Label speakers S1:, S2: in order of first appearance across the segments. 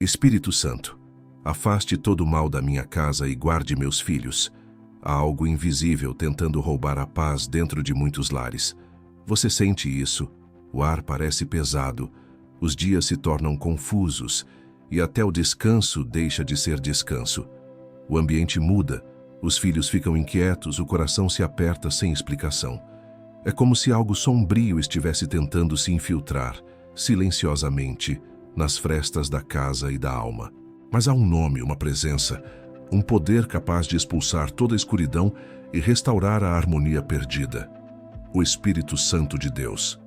S1: Espírito Santo, afaste todo o mal da minha casa e guarde meus filhos. Há algo invisível tentando roubar a paz dentro de muitos lares. Você sente isso? O ar parece pesado, os dias se tornam confusos e até o descanso deixa de ser descanso. O ambiente muda, os filhos ficam inquietos, o coração se aperta sem explicação. É como se algo sombrio estivesse tentando se infiltrar, silenciosamente, nas frestas da casa e da alma. Mas há um nome, uma presença, um poder capaz de expulsar toda a escuridão e restaurar a harmonia perdida. O Espírito Santo de Deus.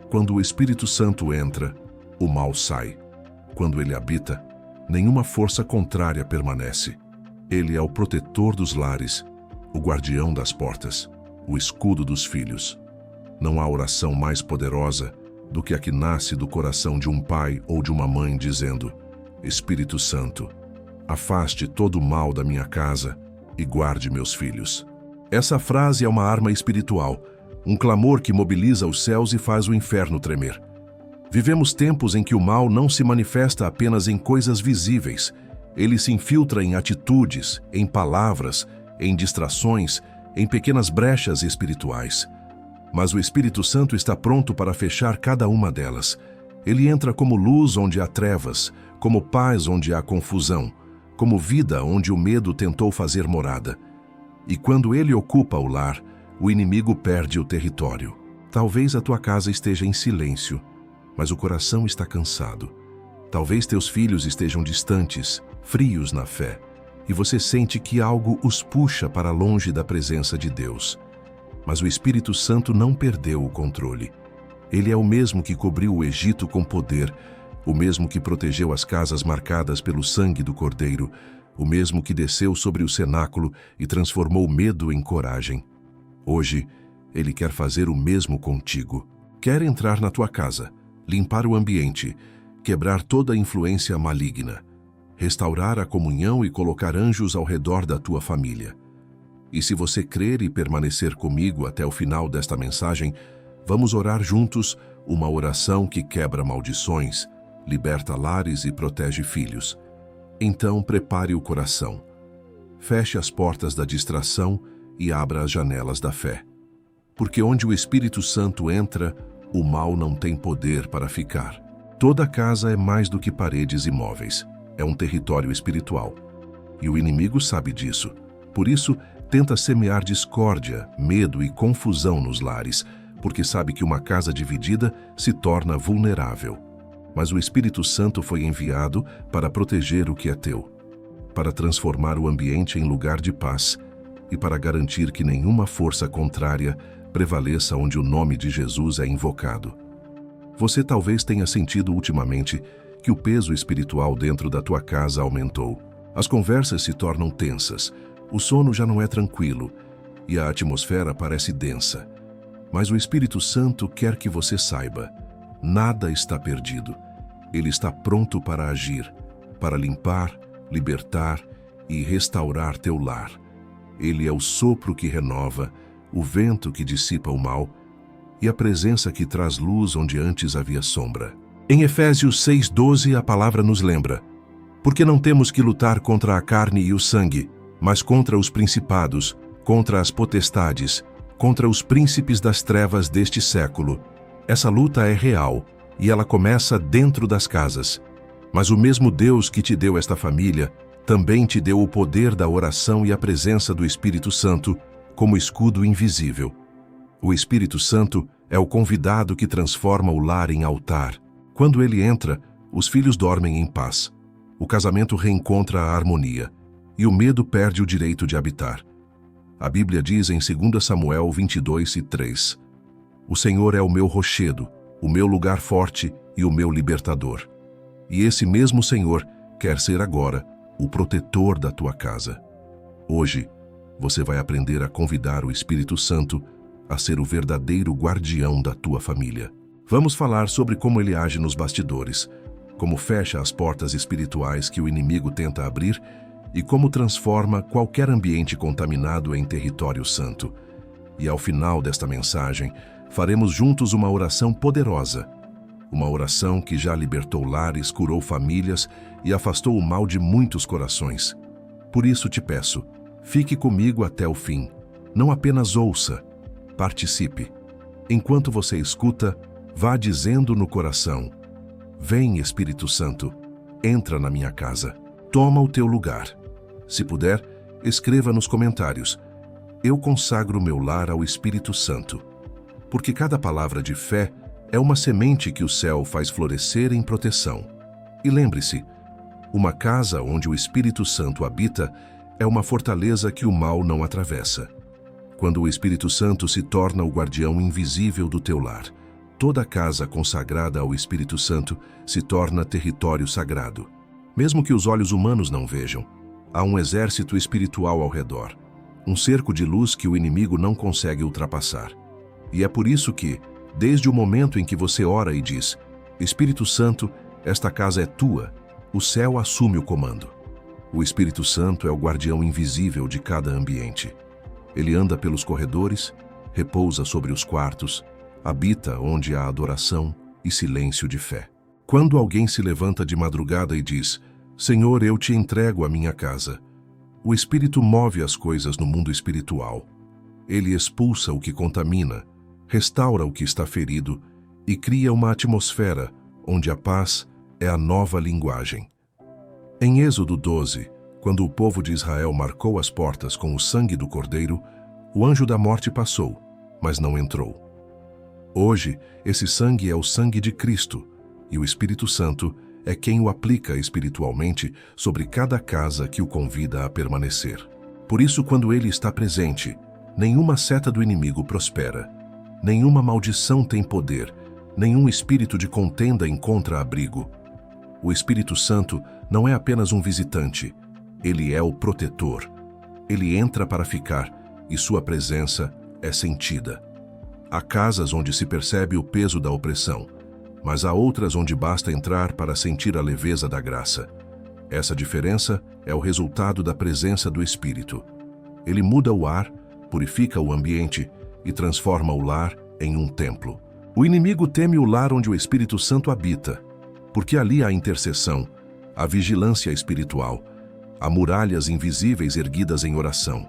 S1: Quando o Espírito Santo entra, o mal sai. Quando ele habita, nenhuma força contrária permanece. Ele é o protetor dos lares, o guardião das portas, o escudo dos filhos. Não há oração mais poderosa do que a que nasce do coração de um pai ou de uma mãe dizendo: Espírito Santo, afaste todo o mal da minha casa e guarde meus filhos. Essa frase é uma arma espiritual, um clamor que mobiliza os céus e faz o inferno tremer. Vivemos tempos em que o mal não se manifesta apenas em coisas visíveis. Ele se infiltra em atitudes, em palavras, em distrações, em pequenas brechas espirituais. Mas o Espírito Santo está pronto para fechar cada uma delas. Ele entra como luz onde há trevas, como paz onde há confusão, como vida onde o medo tentou fazer morada. E quando ele ocupa o lar, o inimigo perde o território. Talvez a tua casa esteja em silêncio, mas o coração está cansado. Talvez teus filhos estejam distantes, frios na fé, e você sente que algo os puxa para longe da presença de Deus. Mas o Espírito Santo não perdeu o controle. Ele é o mesmo que cobriu o Egito com poder, o mesmo que protegeu as casas marcadas pelo sangue do Cordeiro, o mesmo que desceu sobre o cenáculo e transformou medo em coragem. Hoje, ele quer fazer o mesmo contigo. Quer entrar na tua casa, limpar o ambiente, quebrar toda a influência maligna, restaurar a comunhão e colocar anjos ao redor da tua família. E se você crer e permanecer comigo até o final desta mensagem, vamos orar juntos uma oração que quebra maldições, liberta lares e protege filhos. Então prepare o coração. Feche as portas da distração e abra as janelas da fé. Porque onde o Espírito Santo entra, o mal não tem poder para ficar. Toda casa é mais do que paredes e móveis. É um território espiritual. E o inimigo sabe disso. Por isso, tenta semear discórdia, medo e confusão nos lares, porque sabe que uma casa dividida se torna vulnerável. Mas o Espírito Santo foi enviado para proteger o que é teu, para transformar o ambiente em lugar de paz e para garantir que nenhuma força contrária prevaleça onde o nome de Jesus é invocado. Você talvez tenha sentido ultimamente que o peso espiritual dentro da tua casa aumentou. As conversas se tornam tensas, o sono já não é tranquilo e a atmosfera parece densa. Mas o Espírito Santo quer que você saiba, nada está perdido. Ele está pronto para agir, para limpar, libertar e restaurar teu lar. Ele é o sopro que renova, o vento que dissipa o mal e a presença que traz luz onde antes havia sombra. Em Efésios 6:12 a palavra nos lembra: porque não temos que lutar contra a carne e o sangue, mas contra os principados, contra as potestades, contra os príncipes das trevas deste século. Essa luta é real e ela começa dentro das casas. Mas o mesmo Deus que te deu esta família também te deu o poder da oração e a presença do Espírito Santo como escudo invisível. O Espírito Santo é o convidado que transforma o lar em altar. Quando ele entra, os filhos dormem em paz. O casamento reencontra a harmonia e o medo perde o direito de habitar. A Bíblia diz em 2 Samuel 22:3: O Senhor é o meu rochedo, o meu lugar forte e o meu libertador. E esse mesmo Senhor quer ser agora o protetor da tua casa. Hoje, você vai aprender a convidar o Espírito Santo a ser o verdadeiro guardião da tua família. Vamos falar sobre como ele age nos bastidores, como fecha as portas espirituais que o inimigo tenta abrir e como transforma qualquer ambiente contaminado em território santo. E ao final desta mensagem, faremos juntos uma oração poderosa. Uma oração que já libertou lares, curou famílias e afastou o mal de muitos corações. Por isso te peço, fique comigo até o fim. Não apenas ouça, participe. Enquanto você escuta, vá dizendo no coração: vem, Espírito Santo, entra na minha casa, toma o teu lugar. Se puder, escreva nos comentários: eu consagro meu lar ao Espírito Santo. Porque cada palavra de fé é uma semente que o céu faz florescer em proteção. E lembre-se, uma casa onde o Espírito Santo habita é uma fortaleza que o mal não atravessa. Quando o Espírito Santo se torna o guardião invisível do teu lar, toda casa consagrada ao Espírito Santo se torna território sagrado. Mesmo que os olhos humanos não vejam, há um exército espiritual ao redor, um cerco de luz que o inimigo não consegue ultrapassar. E é por isso que, desde o momento em que você ora e diz: Espírito Santo, esta casa é tua, o céu assume o comando. O Espírito Santo é o guardião invisível de cada ambiente. Ele anda pelos corredores, repousa sobre os quartos, habita onde há adoração e silêncio de fé. Quando alguém se levanta de madrugada e diz: Senhor, eu te entrego a minha casa, o Espírito move as coisas no mundo espiritual. Ele expulsa o que contamina, restaura o que está ferido e cria uma atmosfera onde a paz é a nova linguagem. Em Êxodo 12, quando o povo de Israel marcou as portas com o sangue do Cordeiro, o anjo da morte passou, mas não entrou. Hoje, esse sangue é o sangue de Cristo, e o Espírito Santo é quem o aplica espiritualmente sobre cada casa que o convida a permanecer. Por isso, quando ele está presente, nenhuma seta do inimigo prospera, nenhuma maldição tem poder, nenhum espírito de contenda encontra abrigo. O Espírito Santo não é apenas um visitante, ele é o protetor. Ele entra para ficar e sua presença é sentida. Há casas onde se percebe o peso da opressão, mas há outras onde basta entrar para sentir a leveza da graça. Essa diferença é o resultado da presença do Espírito. Ele muda o ar, purifica o ambiente e transforma o lar em um templo. O inimigo teme o lar onde o Espírito Santo habita, porque ali há intercessão, há vigilância espiritual, há muralhas invisíveis erguidas em oração.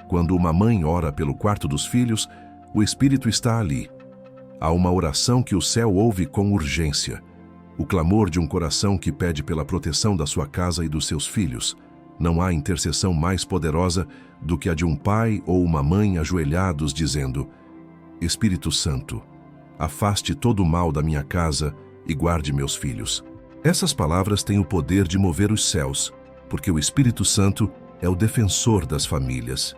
S1: Quando uma mãe ora pelo quarto dos filhos, o Espírito está ali. Há uma oração que o céu ouve com urgência, o clamor de um coração que pede pela proteção da sua casa e dos seus filhos. Não há intercessão mais poderosa do que a de um pai ou uma mãe ajoelhados dizendo: Espírito Santo, afaste todo o mal da minha casa e guarde meus filhos. Essas palavras têm o poder de mover os céus, porque o Espírito Santo é o defensor das famílias.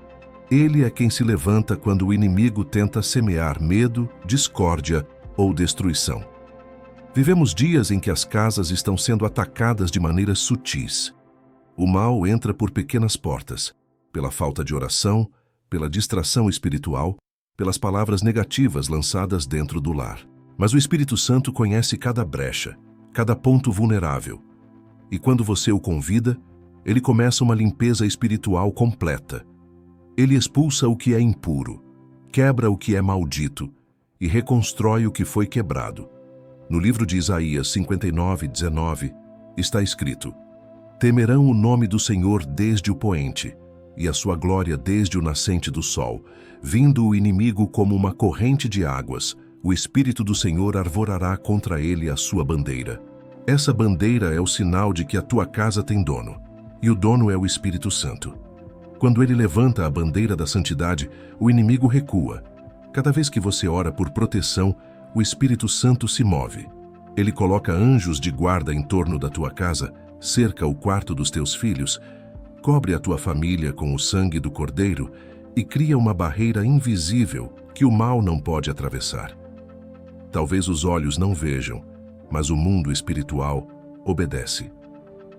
S1: Ele é quem se levanta quando o inimigo tenta semear medo, discórdia ou destruição. Vivemos dias em que as casas estão sendo atacadas de maneiras sutis. O mal entra por pequenas portas, pela falta de oração, pela distração espiritual, pelas palavras negativas lançadas dentro do lar. Mas o Espírito Santo conhece cada brecha, cada ponto vulnerável. E quando você o convida, ele começa uma limpeza espiritual completa. Ele expulsa o que é impuro, quebra o que é maldito e reconstrói o que foi quebrado. No livro de Isaías 59:19 está escrito: Temerão o nome do Senhor desde o poente, e a sua glória desde o nascente do sol. Vindo o inimigo como uma corrente de águas, o Espírito do Senhor arvorará contra ele a sua bandeira. Essa bandeira é o sinal de que a tua casa tem dono, e o dono é o Espírito Santo. Quando ele levanta a bandeira da santidade, o inimigo recua. Cada vez que você ora por proteção, o Espírito Santo se move. Ele coloca anjos de guarda em torno da tua casa, cerca o quarto dos teus filhos, cobre a tua família com o sangue do Cordeiro e cria uma barreira invisível que o mal não pode atravessar. Talvez os olhos não vejam, mas o mundo espiritual obedece.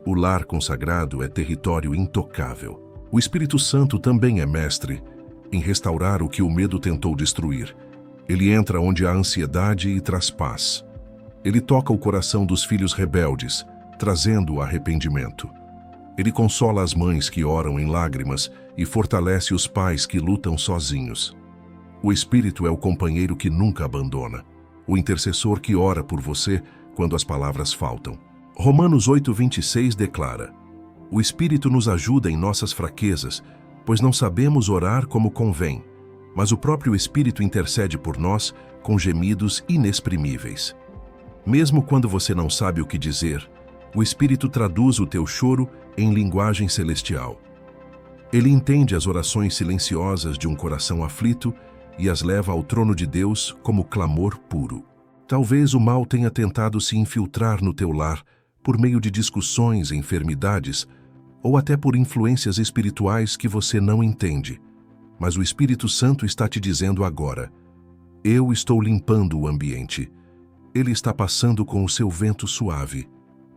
S1: O lar consagrado é território intocável. O Espírito Santo também é mestre em restaurar o que o medo tentou destruir. Ele entra onde há ansiedade e traz paz. Ele toca o coração dos filhos rebeldes, trazendo o arrependimento. Ele consola as mães que oram em lágrimas e fortalece os pais que lutam sozinhos. O Espírito é o companheiro que nunca abandona, o intercessor que ora por você quando as palavras faltam. Romanos 8:26 declara: o Espírito nos ajuda em nossas fraquezas, pois não sabemos orar como convém, mas o próprio Espírito intercede por nós com gemidos inexprimíveis. Mesmo quando você não sabe o que dizer, o Espírito traduz o teu choro em linguagem celestial. Ele entende as orações silenciosas de um coração aflito e as leva ao trono de Deus como clamor puro. Talvez o mal tenha tentado se infiltrar no teu lar por meio de discussões, enfermidades ou até por influências espirituais que você não entende. Mas o Espírito Santo está te dizendo agora: eu estou limpando o ambiente. Ele está passando com o seu vento suave,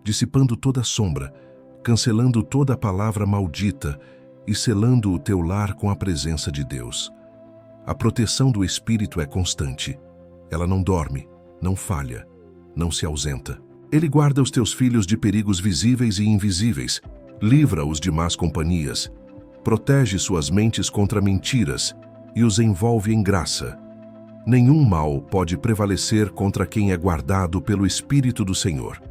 S1: dissipando toda sombra, cancelando toda palavra maldita e selando o teu lar com a presença de Deus. A proteção do Espírito é constante. Ela não dorme, não falha, não se ausenta. Ele guarda os teus filhos de perigos visíveis e invisíveis, livra-os de más companhias, protege suas mentes contra mentiras e os envolve em graça. Nenhum mal pode prevalecer contra quem é guardado pelo Espírito do Senhor.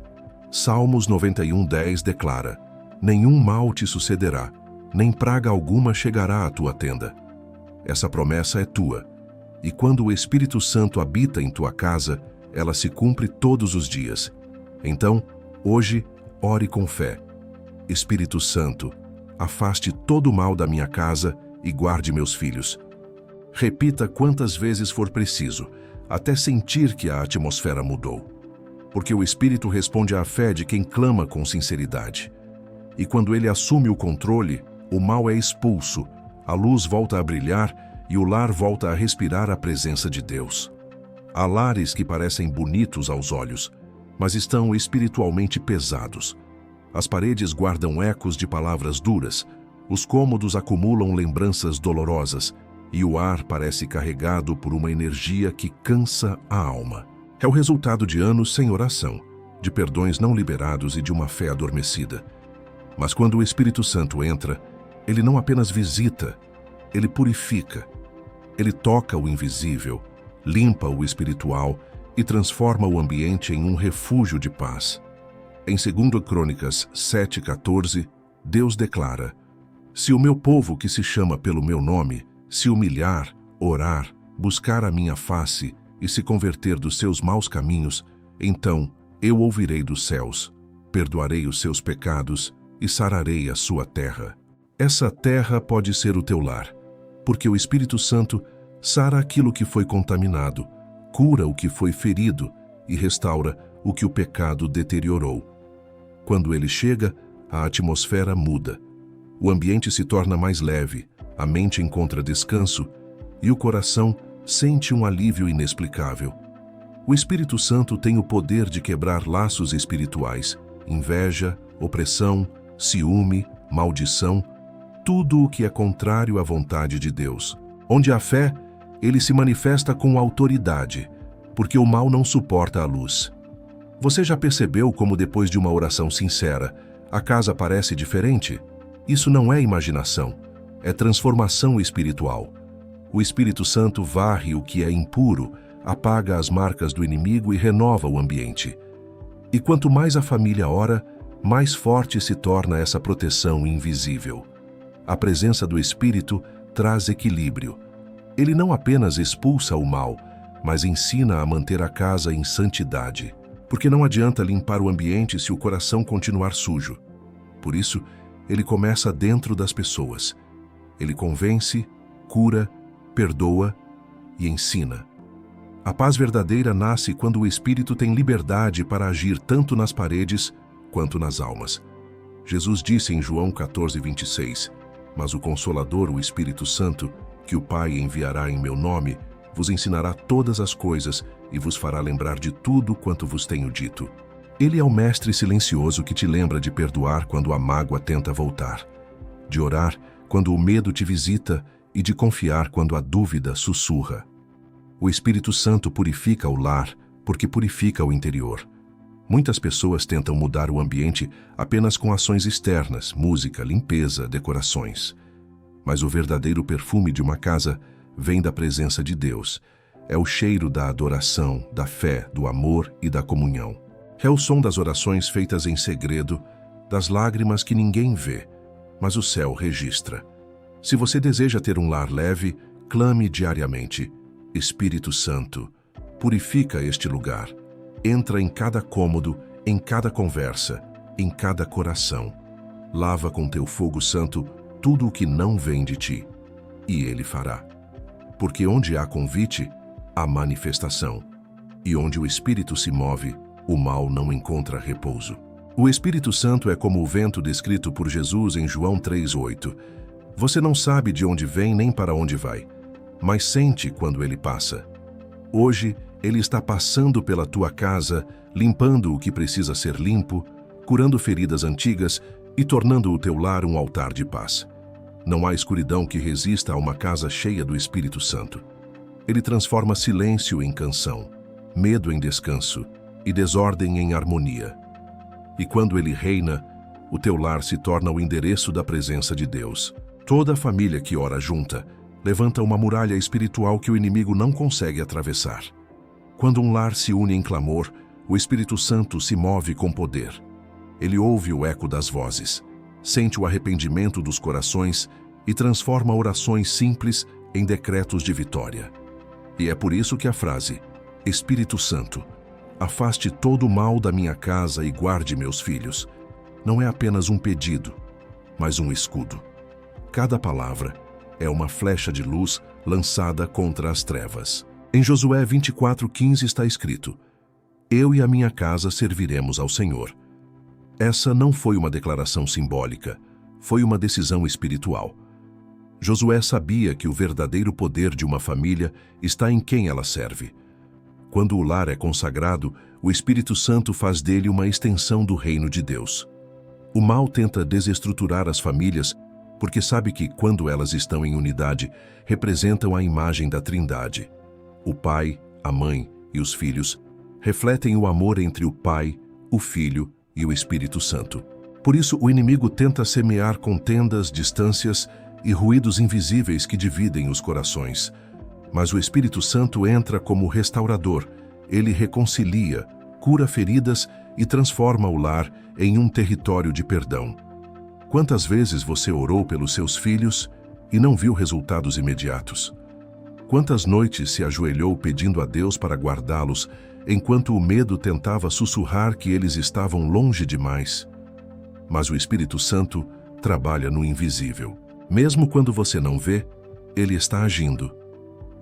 S1: Salmos 91:10 declara: nenhum mal te sucederá, nem praga alguma chegará à tua tenda. Essa promessa é tua, e quando o Espírito Santo habita em tua casa, ela se cumpre todos os dias. Então, hoje, ore com fé. Espírito Santo, afaste todo o mal da minha casa e guarde meus filhos. Repita quantas vezes for preciso, até sentir que a atmosfera mudou. Porque o Espírito responde à fé de quem clama com sinceridade. E quando ele assume o controle, o mal é expulso, a luz volta a brilhar e o lar volta a respirar a presença de Deus. Há lares que parecem bonitos aos olhos, mas estão espiritualmente pesados. As paredes guardam ecos de palavras duras, os cômodos acumulam lembranças dolorosas e o ar parece carregado por uma energia que cansa a alma. É o resultado de anos sem oração, de perdões não liberados e de uma fé adormecida. Mas quando o Espírito Santo entra, ele não apenas visita, ele purifica. Ele toca o invisível, limpa o espiritual e transforma o ambiente em um refúgio de paz. Em 2 Crônicas 7:14, Deus declara: se o meu povo que se chama pelo meu nome se humilhar, orar, buscar a minha face e se converter dos seus maus caminhos, então eu ouvirei dos céus, perdoarei os seus pecados e sararei a sua terra. Essa terra pode ser o teu lar, porque o Espírito Santo sara aquilo que foi contaminado, cura o que foi ferido e restaura o que o pecado deteriorou. Quando ele chega, a atmosfera muda. O ambiente se torna mais leve, a mente encontra descanso e o coração sente um alívio inexplicável. O Espírito Santo tem o poder de quebrar laços espirituais, inveja, opressão, ciúme, maldição, tudo o que é contrário à vontade de Deus. Onde há fé, ele se manifesta com autoridade, porque o mal não suporta a luz. Você já percebeu como depois de uma oração sincera, a casa parece diferente? Isso não é imaginação, é transformação espiritual. O Espírito Santo varre o que é impuro, apaga as marcas do inimigo e renova o ambiente. E quanto mais a família ora, mais forte se torna essa proteção invisível. A presença do Espírito traz equilíbrio. Ele não apenas expulsa o mal, mas ensina a manter a casa em santidade. Porque não adianta limpar o ambiente se o coração continuar sujo. Por isso, ele começa dentro das pessoas. Ele convence, cura, perdoa e ensina. A paz verdadeira nasce quando o Espírito tem liberdade para agir tanto nas paredes quanto nas almas. Jesus disse em João 14:26, mas o Consolador, o Espírito Santo, que o Pai enviará em meu nome, vos ensinará todas as coisas e vos fará lembrar de tudo quanto vos tenho dito. Ele é o mestre silencioso que te lembra de perdoar quando a mágoa tenta voltar, de orar quando o medo te visita e de confiar quando a dúvida sussurra. O Espírito Santo purifica o lar porque purifica o interior. Muitas pessoas tentam mudar o ambiente apenas com ações externas, música, limpeza, decorações. Mas o verdadeiro perfume de uma casa vem da presença de Deus. É o cheiro da adoração, da fé, do amor e da comunhão. É o som das orações feitas em segredo, das lágrimas que ninguém vê, mas o céu registra. Se você deseja ter um lar leve, clame diariamente: Espírito Santo, purifica este lugar. Entra em cada cômodo, em cada conversa, em cada coração. Lava com teu fogo santo tudo o que não vem de ti, e ele fará. Porque onde há convite, há manifestação. E onde o Espírito se move, o mal não encontra repouso. O Espírito Santo é como o vento descrito por Jesus em João 3:8. Você não sabe de onde vem nem para onde vai, mas sente quando ele passa. Hoje, ele está passando pela tua casa, limpando o que precisa ser limpo, curando feridas antigas e tornando o teu lar um altar de paz. Não há escuridão que resista a uma casa cheia do Espírito Santo. Ele transforma silêncio em canção, medo em descanso e desordem em harmonia. E quando ele reina, o teu lar se torna o endereço da presença de Deus. Toda a família que ora junta levanta uma muralha espiritual que o inimigo não consegue atravessar. Quando um lar se une em clamor, o Espírito Santo se move com poder. Ele ouve o eco das vozes, sente o arrependimento dos corações e transforma orações simples em decretos de vitória. E é por isso que a frase, Espírito Santo, afaste todo o mal da minha casa e guarde meus filhos, não é apenas um pedido, mas um escudo. Cada palavra é uma flecha de luz lançada contra as trevas. Em Josué 24:15 está escrito: Eu e a minha casa serviremos ao Senhor. Essa não foi uma declaração simbólica, foi uma decisão espiritual. Josué sabia que o verdadeiro poder de uma família está em quem ela serve. Quando o lar é consagrado, o Espírito Santo faz dele uma extensão do reino de Deus. O mal tenta desestruturar as famílias porque sabe que, quando elas estão em unidade, representam a imagem da Trindade. O pai, a mãe e os filhos refletem o amor entre o Pai, o Filho e o Espírito Santo. Por isso, o inimigo tenta semear contendas, distâncias e ruídos invisíveis que dividem os corações. Mas o Espírito Santo entra como restaurador. Ele reconcilia, cura feridas e transforma o lar em um território de perdão. Quantas vezes você orou pelos seus filhos e não viu resultados imediatos? Quantas noites se ajoelhou pedindo a Deus para guardá-los, enquanto o medo tentava sussurrar que eles estavam longe demais? Mas o Espírito Santo trabalha no invisível. Mesmo quando você não vê, ele está agindo.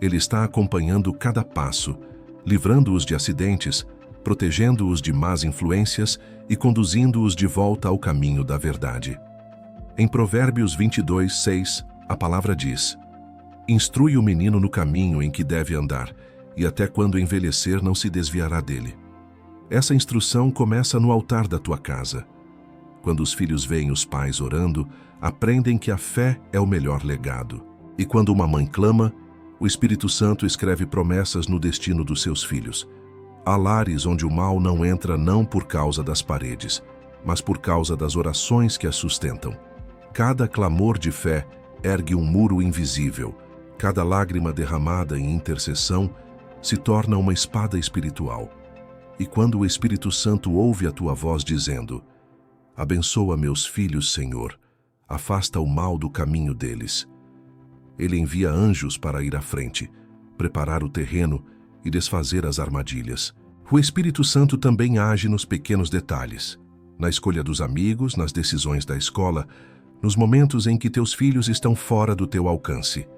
S1: Ele está acompanhando cada passo, livrando-os de acidentes, protegendo-os de más influências e conduzindo-os de volta ao caminho da verdade. Em Provérbios 22:6, a palavra diz: Instrui o menino no caminho em que deve andar, e até quando envelhecer não se desviará dele. Essa instrução começa no altar da tua casa. Quando os filhos veem os pais orando, aprendem que a fé é o melhor legado. E quando uma mãe clama, o Espírito Santo escreve promessas no destino dos seus filhos. Há lares onde o mal não entra não por causa das paredes, mas por causa das orações que as sustentam. Cada clamor de fé ergue um muro invisível. Cada lágrima derramada em intercessão se torna uma espada espiritual. E quando o Espírito Santo ouve a tua voz dizendo: Abençoa meus filhos, Senhor, afasta o mal do caminho deles. Ele envia anjos para ir à frente, preparar o terreno e desfazer as armadilhas. O Espírito Santo também age nos pequenos detalhes, na escolha dos amigos, nas decisões da escola, nos momentos em que teus filhos estão fora do teu alcance.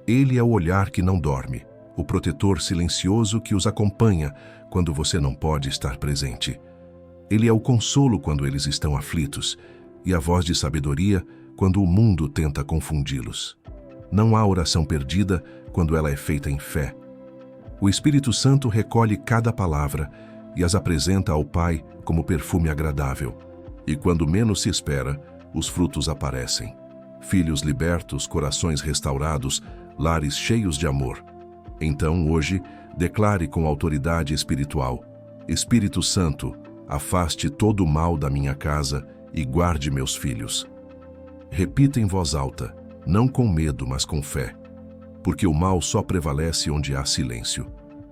S1: Ele é o olhar que não dorme, o protetor silencioso que os acompanha quando você não pode estar presente. Ele é o consolo quando eles estão aflitos e a voz de sabedoria quando o mundo tenta confundi-los. Não há oração perdida quando ela é feita em fé. O Espírito Santo recolhe cada palavra e as apresenta ao Pai como perfume agradável. E quando menos se espera, os frutos aparecem. Filhos libertos, corações restaurados, lares cheios de amor. Então, hoje, declare com autoridade espiritual: Espírito Santo, afaste todo o mal da minha casa e guarde meus filhos. Repita em voz alta, não com medo, mas com fé. Porque o mal só prevalece onde há silêncio.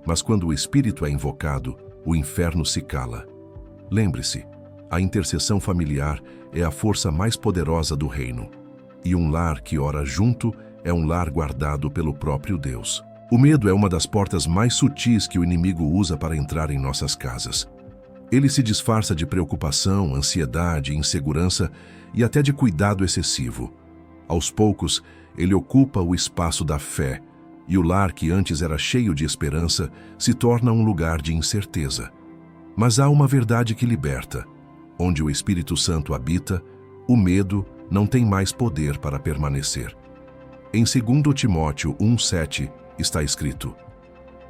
S1: Mas quando o Espírito é invocado, o inferno se cala. Lembre-se, a intercessão familiar é a força mais poderosa do reino. E um lar que ora junto é um lar guardado pelo próprio Deus. O medo é uma das portas mais sutis que o inimigo usa para entrar em nossas casas. Ele se disfarça de preocupação, ansiedade, insegurança e até de cuidado excessivo. Aos poucos, ele ocupa o espaço da fé, e o lar que antes era cheio de esperança se torna um lugar de incerteza. Mas há uma verdade que liberta. Onde o Espírito Santo habita, o medo não tem mais poder para permanecer. Em 2 Timóteo 1,7 está escrito: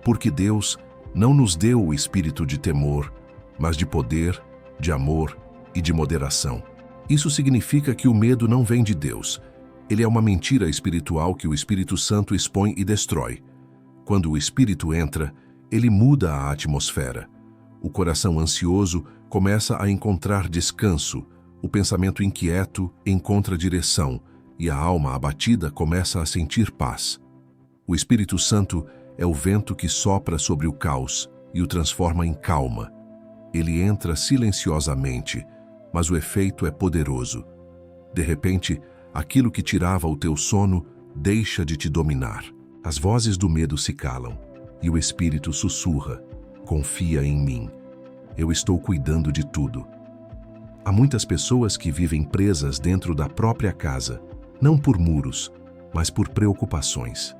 S1: porque Deus não nos deu o espírito de temor, mas de poder, de amor e de moderação. Isso significa que o medo não vem de Deus. Ele é uma mentira espiritual que o Espírito Santo expõe e destrói. Quando o Espírito entra, ele muda a atmosfera. O coração ansioso começa a encontrar descanso, o pensamento inquieto encontra direção e a alma abatida começa a sentir paz. O Espírito Santo é o vento que sopra sobre o caos e o transforma em calma. Ele entra silenciosamente, mas o efeito é poderoso. De repente, aquilo que tirava o teu sono deixa de te dominar. As vozes do medo se calam e o Espírito sussurra: confia em mim. Eu estou cuidando de tudo. Há muitas pessoas que vivem presas dentro da própria casa, não por muros, mas por preocupações.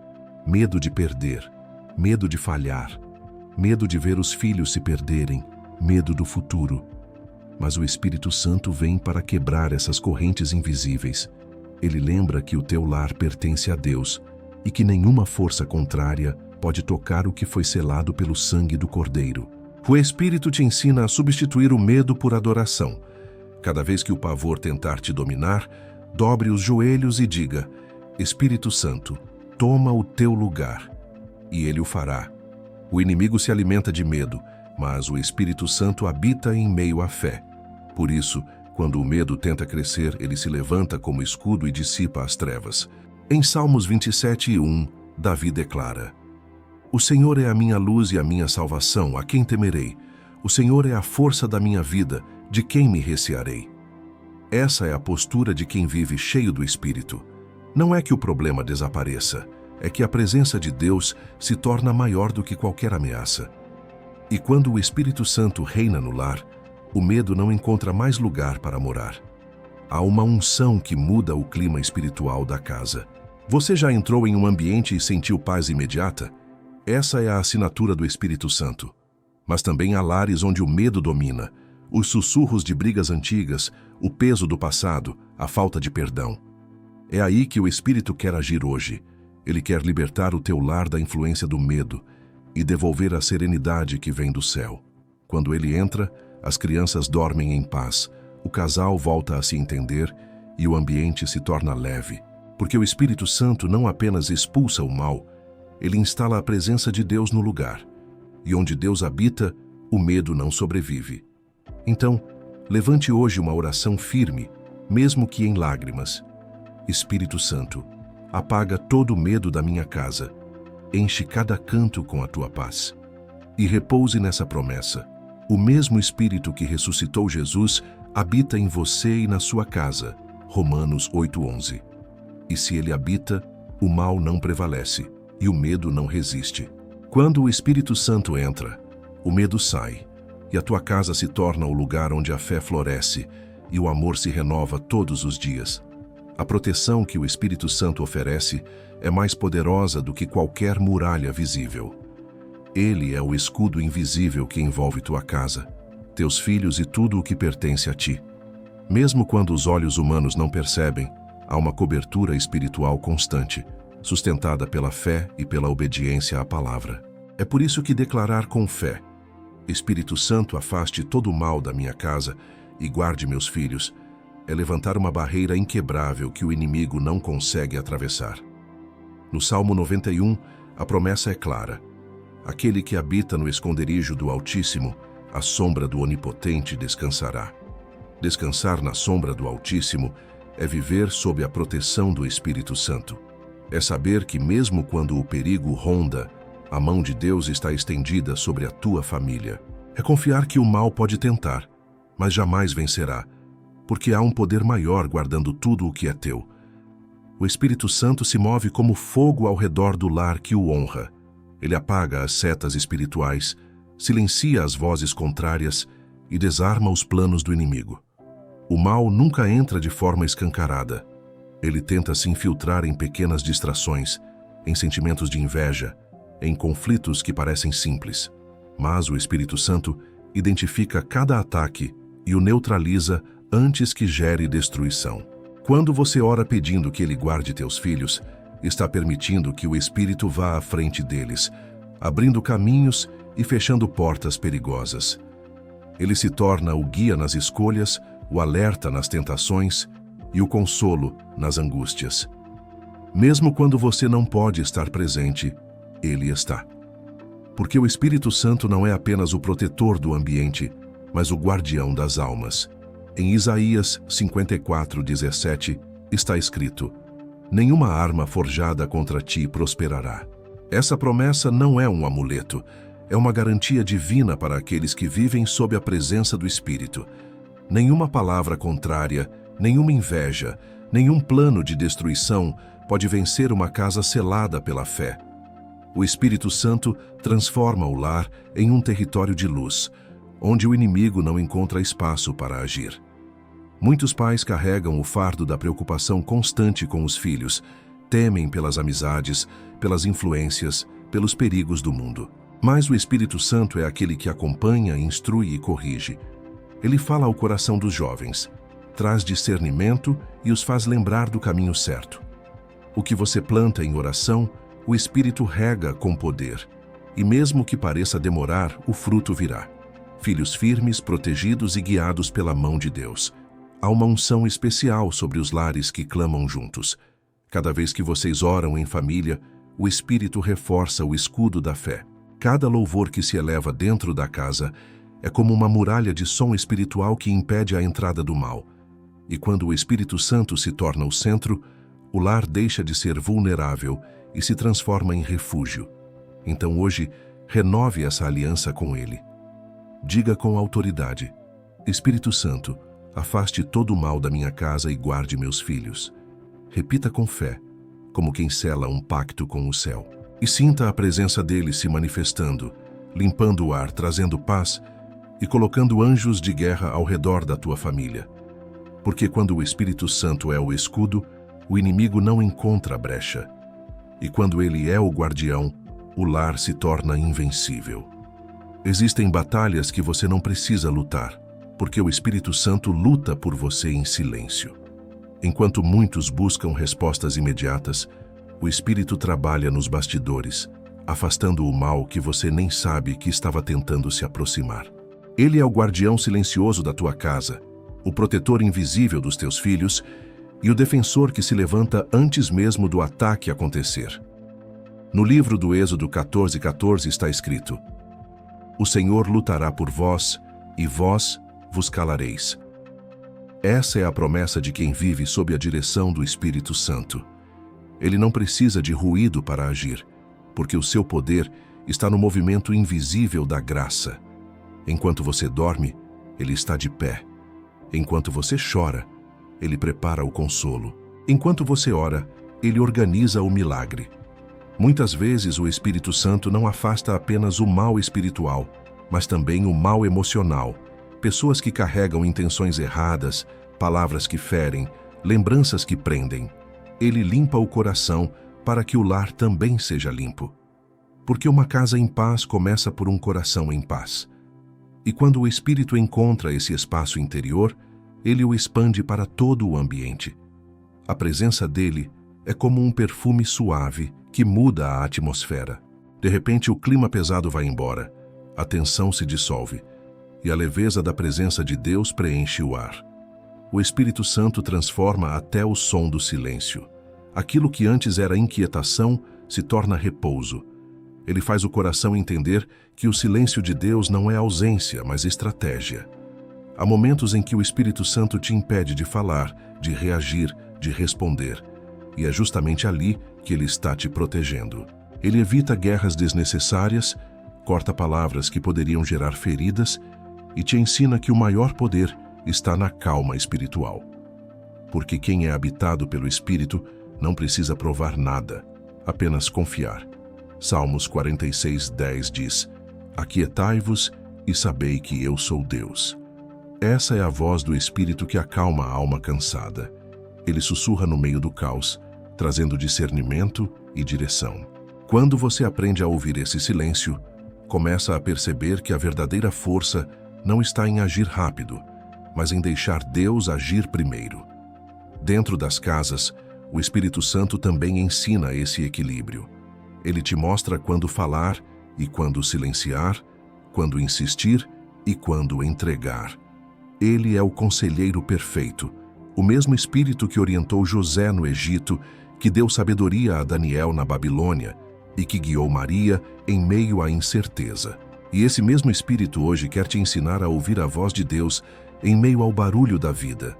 S1: Medo de perder, medo de falhar, medo de ver os filhos se perderem, medo do futuro. Mas o Espírito Santo vem para quebrar essas correntes invisíveis. Ele lembra que o teu lar pertence a Deus e que nenhuma força contrária pode tocar o que foi selado pelo sangue do Cordeiro. O Espírito te ensina a substituir o medo por adoração. Cada vez que o pavor tentar te dominar, dobre os joelhos e diga: Espírito Santo, toma o teu lugar. E ele o fará. O inimigo se alimenta de medo, mas o Espírito Santo habita em meio à fé. Por isso, quando o medo tenta crescer, ele se levanta como escudo e dissipa as trevas. Em Salmos 27:1, Davi declara: O Senhor é a minha luz e a minha salvação, a quem temerei? O Senhor é a força da minha vida, de quem me recearei? Essa é a postura de quem vive cheio do Espírito. Não é que o problema desapareça, é que a presença de Deus se torna maior do que qualquer ameaça. E quando o Espírito Santo reina no lar, o medo não encontra mais lugar para morar. Há uma unção que muda o clima espiritual da casa. Você já entrou em um ambiente e sentiu paz imediata? Essa é a assinatura do Espírito Santo. Mas também há lares onde o medo domina, os sussurros de brigas antigas, o peso do passado, a falta de perdão. É aí que o Espírito quer agir hoje. Ele quer libertar o teu lar da influência do medo e devolver a serenidade que vem do céu. Quando ele entra, as crianças dormem em paz, o casal volta a se entender e o ambiente se torna leve. Porque o Espírito Santo não apenas expulsa o mal, ele instala a presença de Deus no lugar. E onde Deus habita, o medo não sobrevive. Então, levante hoje uma oração firme, mesmo que em lágrimas. Espírito Santo, apaga todo o medo da minha casa, enche cada canto com a tua paz. E repouse nessa promessa. O mesmo Espírito que ressuscitou Jesus habita em você e na sua casa. Romanos 8:11. E se ele habita, o mal não prevalece e o medo não resiste. Quando o Espírito Santo entra, o medo sai e a tua casa se torna o lugar onde a fé floresce e o amor se renova todos os dias. A proteção que o Espírito Santo oferece é mais poderosa do que qualquer muralha visível. Ele é o escudo invisível que envolve tua casa, teus filhos e tudo o que pertence a ti. Mesmo quando os olhos humanos não percebem, há uma cobertura espiritual constante, sustentada pela fé e pela obediência à palavra. É por isso que declarar com fé: Espírito Santo, afaste todo o mal da minha casa e guarde meus filhos, é levantar uma barreira inquebrável que o inimigo não consegue atravessar. No Salmo 91, a promessa é clara: aquele que habita no esconderijo do Altíssimo, à sombra do Onipotente descansará. Descansar na sombra do Altíssimo é viver sob a proteção do Espírito Santo. É saber que mesmo quando o perigo ronda, a mão de Deus está estendida sobre a tua família. É confiar que o mal pode tentar, mas jamais vencerá, porque há um poder maior guardando tudo o que é teu. O Espírito Santo se move como fogo ao redor do lar que o honra. Ele apaga as setas espirituais, silencia as vozes contrárias e desarma os planos do inimigo. O mal nunca entra de forma escancarada. Ele tenta se infiltrar em pequenas distrações, em sentimentos de inveja, em conflitos que parecem simples. Mas o Espírito Santo identifica cada ataque e o neutraliza antes que gere destruição. Quando você ora pedindo que Ele guarde teus filhos, está permitindo que o Espírito vá à frente deles, abrindo caminhos e fechando portas perigosas. Ele se torna o guia nas escolhas, o alerta nas tentações e o consolo nas angústias. Mesmo quando você não pode estar presente, Ele está. Porque o Espírito Santo não é apenas o protetor do ambiente, mas o guardião das almas. Em Isaías 54:17 está escrito: nenhuma arma forjada contra ti prosperará. Essa promessa não é um amuleto, é uma garantia divina para aqueles que vivem sob a presença do Espírito. Nenhuma palavra contrária, nenhuma inveja, nenhum plano de destruição pode vencer uma casa selada pela fé. O Espírito Santo transforma o lar em um território de luz, onde o inimigo não encontra espaço para agir. Muitos pais carregam o fardo da preocupação constante com os filhos, temem pelas amizades, pelas influências, pelos perigos do mundo. Mas o Espírito Santo é aquele que acompanha, instrui e corrige. Ele fala ao coração dos jovens, traz discernimento e os faz lembrar do caminho certo. O que você planta em oração, o Espírito rega com poder. E mesmo que pareça demorar, o fruto virá. Filhos firmes, protegidos e guiados pela mão de Deus. Há uma unção especial sobre os lares que clamam juntos. Cada vez que vocês oram em família, o Espírito reforça o escudo da fé. Cada louvor que se eleva dentro da casa é como uma muralha de som espiritual que impede a entrada do mal. E quando o Espírito Santo se torna o centro, o lar deixa de ser vulnerável e se transforma em refúgio. Então hoje, renove essa aliança com Ele. Diga com autoridade: Espírito Santo, afaste todo o mal da minha casa e guarde meus filhos. Repita com fé, como quem sela um pacto com o céu. E sinta a presença dele se manifestando, limpando o ar, trazendo paz e colocando anjos de guerra ao redor da tua família. Porque quando o Espírito Santo é o escudo, o inimigo não encontra brecha. E quando ele é o guardião, o lar se torna invencível. Existem batalhas que você não precisa lutar, porque o Espírito Santo luta por você em silêncio. Enquanto muitos buscam respostas imediatas, o Espírito trabalha nos bastidores, afastando o mal que você nem sabe que estava tentando se aproximar. Ele é o guardião silencioso da tua casa, o protetor invisível dos teus filhos e o defensor que se levanta antes mesmo do ataque acontecer. No livro do Êxodo 14:14 está escrito: o Senhor lutará por vós, e vós vos calareis. Essa é a promessa de quem vive sob a direção do Espírito Santo. Ele não precisa de ruído para agir, porque o seu poder está no movimento invisível da graça. Enquanto você dorme, ele está de pé. Enquanto você chora, ele prepara o consolo. Enquanto você ora, ele organiza o milagre. Muitas vezes o Espírito Santo não afasta apenas o mal espiritual, mas também o mal emocional. Pessoas que carregam intenções erradas, palavras que ferem, lembranças que prendem. Ele limpa o coração para que o lar também seja limpo. Porque uma casa em paz começa por um coração em paz. E quando o Espírito encontra esse espaço interior, ele o expande para todo o ambiente. A presença dele é como um perfume suave que muda a atmosfera. De repente, o clima pesado vai embora, a tensão se dissolve e a leveza da presença de Deus preenche o ar. O Espírito Santo transforma até o som do silêncio. Aquilo que antes era inquietação se torna repouso. Ele faz o coração entender que o silêncio de Deus não é ausência, mas estratégia. Há momentos em que o Espírito Santo te impede de falar, de reagir, de responder. E é justamente ali que ele está te protegendo. Ele evita guerras desnecessárias, corta palavras que poderiam gerar feridas e te ensina que o maior poder está na calma espiritual. Porque quem é habitado pelo Espírito não precisa provar nada, apenas confiar. Salmos 46:10 diz: Aquietai-vos e sabei que eu sou Deus. Essa é a voz do Espírito que acalma a alma cansada. Ele sussurra no meio do caos, trazendo discernimento e direção. Quando você aprende a ouvir esse silêncio, começa a perceber que a verdadeira força não está em agir rápido, mas em deixar Deus agir primeiro. Dentro das casas, o Espírito Santo também ensina esse equilíbrio. Ele te mostra quando falar e quando silenciar, quando insistir e quando entregar. Ele é o conselheiro perfeito, o mesmo Espírito que orientou José no Egito, que deu sabedoria a Daniel na Babilônia e que guiou Maria em meio à incerteza. E esse mesmo Espírito hoje quer te ensinar a ouvir a voz de Deus em meio ao barulho da vida.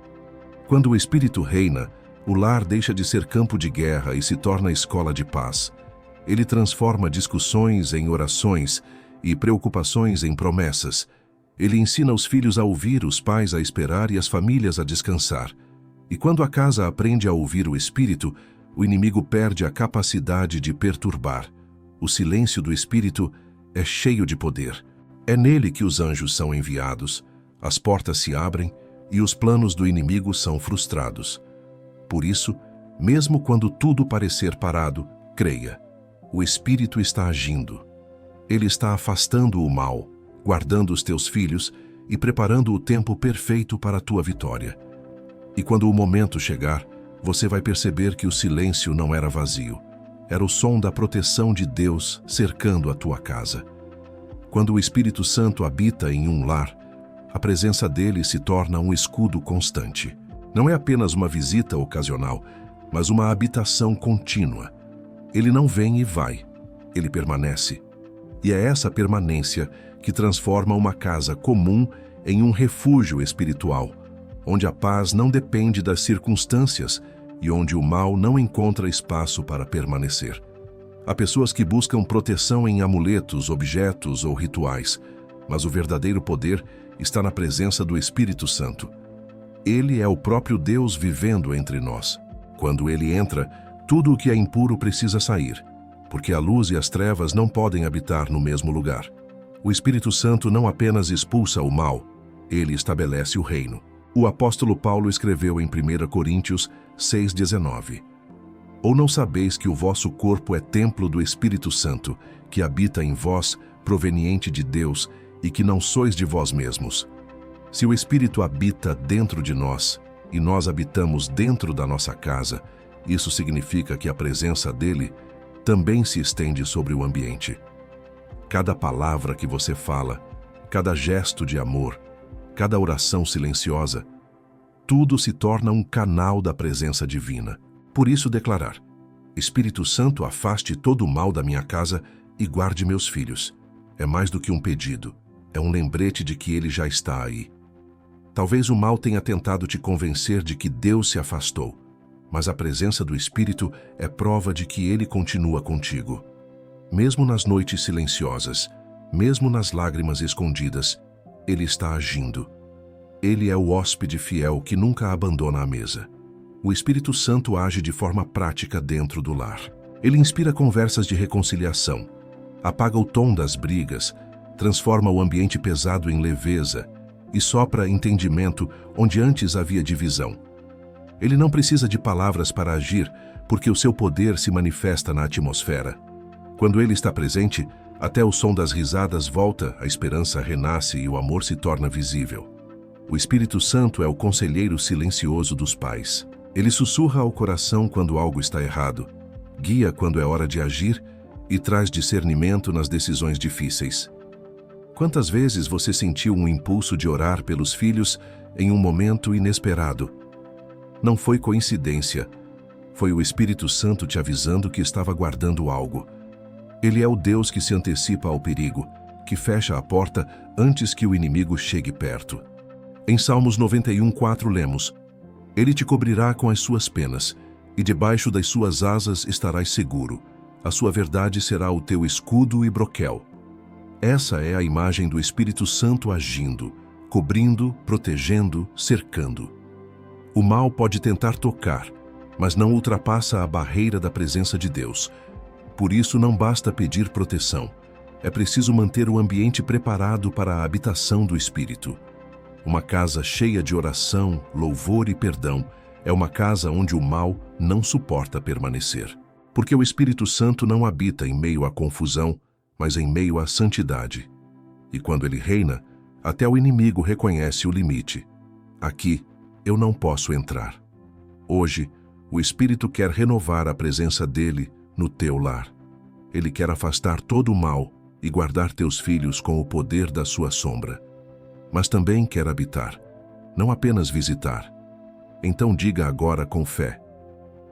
S1: Quando o Espírito reina, o lar deixa de ser campo de guerra e se torna escola de paz. Ele transforma discussões em orações e preocupações em promessas. Ele ensina os filhos a ouvir, os pais a esperar e as famílias a descansar. E quando a casa aprende a ouvir o Espírito, o inimigo perde a capacidade de perturbar. O silêncio do Espírito é cheio de poder. É nele que os anjos são enviados, as portas se abrem e os planos do inimigo são frustrados. Por isso, mesmo quando tudo parecer parado, creia. O Espírito está agindo. Ele está afastando o mal, guardando os teus filhos e preparando o tempo perfeito para a tua vitória. E quando o momento chegar, você vai perceber que o silêncio não era vazio. Era o som da proteção de Deus cercando a tua casa. Quando o Espírito Santo habita em um lar, a presença dele se torna um escudo constante. Não é apenas uma visita ocasional, mas uma habitação contínua. Ele não vem e vai, ele permanece. E é essa permanência que transforma uma casa comum em um refúgio espiritual, onde a paz não depende das circunstâncias e onde o mal não encontra espaço para permanecer. Há pessoas que buscam proteção em amuletos, objetos ou rituais, mas o verdadeiro poder está na presença do Espírito Santo. Ele é o próprio Deus vivendo entre nós. Quando ele entra, tudo o que é impuro precisa sair, porque a luz e as trevas não podem habitar no mesmo lugar. O Espírito Santo não apenas expulsa o mal, ele estabelece o reino. O apóstolo Paulo escreveu em 1 Coríntios 6,19: Ou não sabeis que o vosso corpo é templo do Espírito Santo, que habita em vós, proveniente de Deus, e que não sois de vós mesmos? Se o Espírito habita dentro de nós, e nós habitamos dentro da nossa casa, isso significa que a presença dele também se estende sobre o ambiente. Cada palavra que você fala, cada gesto de amor, cada oração silenciosa, tudo se torna um canal da presença divina. Por isso declarar: Espírito Santo, afaste todo o mal da minha casa e guarde meus filhos. É mais do que um pedido, é um lembrete de que ele já está aí. Talvez o mal tenha tentado te convencer de que Deus se afastou, mas a presença do Espírito é prova de que ele continua contigo. Mesmo nas noites silenciosas, mesmo nas lágrimas escondidas, ele está agindo. Ele é o hóspede fiel que nunca abandona a mesa. O Espírito Santo age de forma prática dentro do lar. Ele inspira conversas de reconciliação, apaga o tom das brigas, transforma o ambiente pesado em leveza e sopra entendimento onde antes havia divisão. Ele não precisa de palavras para agir, porque o seu poder se manifesta na atmosfera. Quando ele está presente, até o som das risadas volta, a esperança renasce e o amor se torna visível. O Espírito Santo é o conselheiro silencioso dos pais. Ele sussurra ao coração quando algo está errado, guia quando é hora de agir e traz discernimento nas decisões difíceis. Quantas vezes você sentiu um impulso de orar pelos filhos em um momento inesperado? Não foi coincidência. Foi o Espírito Santo te avisando que estava guardando algo. Ele é o Deus que se antecipa ao perigo, que fecha a porta antes que o inimigo chegue perto. Em Salmos 91:4 lemos: Ele te cobrirá com as suas penas, e debaixo das suas asas estarás seguro. A sua verdade será o teu escudo e broquel. Essa é a imagem do Espírito Santo agindo, cobrindo, protegendo, cercando. O mal pode tentar tocar, mas não ultrapassa a barreira da presença de Deus. Por isso não basta pedir proteção. É preciso manter o ambiente preparado para a habitação do Espírito. Uma casa cheia de oração, louvor e perdão é uma casa onde o mal não suporta permanecer. Porque o Espírito Santo não habita em meio à confusão, mas em meio à santidade. E quando ele reina, até o inimigo reconhece o limite. Aqui eu não posso entrar. Hoje, o Espírito quer renovar a presença dele no teu lar. Ele quer afastar todo o mal e guardar teus filhos com o poder da sua sombra. Mas também quer habitar, não apenas visitar. Então diga agora com fé: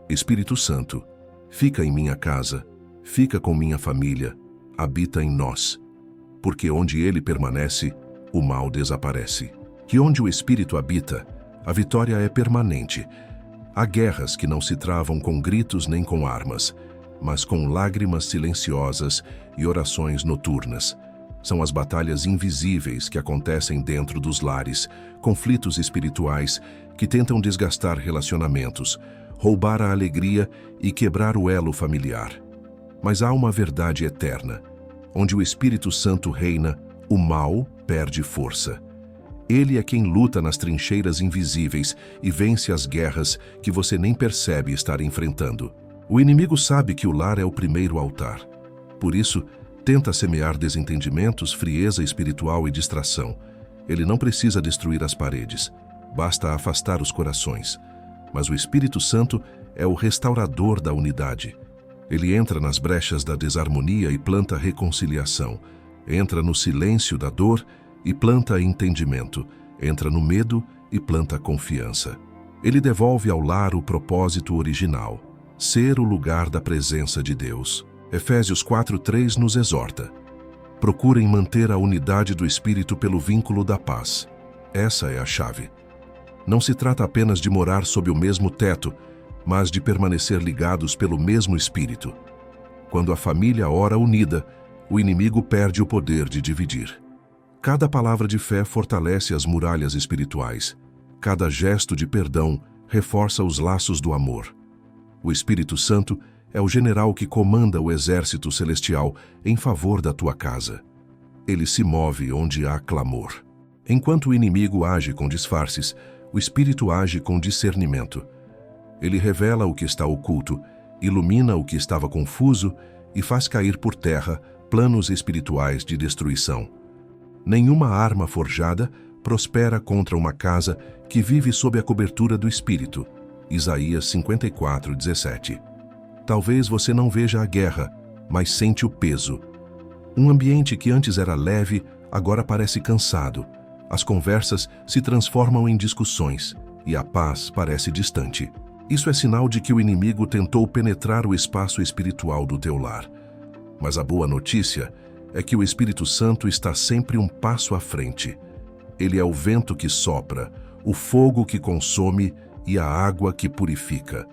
S1: Espírito Santo, fica em minha casa, fica com minha família, habita em nós. Porque onde ele permanece, o mal desaparece. Que onde o Espírito habita, a vitória é permanente. Há guerras que não se travam com gritos nem com armas, mas com lágrimas silenciosas e orações noturnas. São as batalhas invisíveis que acontecem dentro dos lares, conflitos espirituais que tentam desgastar relacionamentos, roubar a alegria e quebrar o elo familiar. Mas há uma verdade eterna. Onde o Espírito Santo reina, o mal perde força. Ele é quem luta nas trincheiras invisíveis e vence as guerras que você nem percebe estar enfrentando. O inimigo sabe que o lar é o primeiro altar. Por isso, tenta semear desentendimentos, frieza espiritual e distração. Ele não precisa destruir as paredes, basta afastar os corações. Mas o Espírito Santo é o restaurador da unidade. Ele entra nas brechas da desarmonia e planta reconciliação. Entra no silêncio da dor e planta entendimento. Entra no medo e planta confiança. Ele devolve ao lar o propósito original: ser o lugar da presença de Deus. Efésios 4:3 nos exorta: procurem manter a unidade do Espírito pelo vínculo da paz. Essa é a chave. Não se trata apenas de morar sob o mesmo teto, mas de permanecer ligados pelo mesmo Espírito. Quando a família ora unida, o inimigo perde o poder de dividir. Cada palavra de fé fortalece as muralhas espirituais. Cada gesto de perdão reforça os laços do amor. O Espírito Santo é o general que comanda o exército celestial em favor da tua casa. Ele se move onde há clamor. Enquanto o inimigo age com disfarces, o Espírito age com discernimento. Ele revela o que está oculto, ilumina o que estava confuso e faz cair por terra planos espirituais de destruição. Nenhuma arma forjada prospera contra uma casa que vive sob a cobertura do Espírito. Isaías 54:17. Talvez você não veja a guerra, mas sente o peso. Um ambiente que antes era leve, agora parece cansado. As conversas se transformam em discussões e a paz parece distante. Isso é sinal de que o inimigo tentou penetrar o espaço espiritual do teu lar. Mas a boa notícia é que o Espírito Santo está sempre um passo à frente. Ele é o vento que sopra, o fogo que consome e a água que purifica.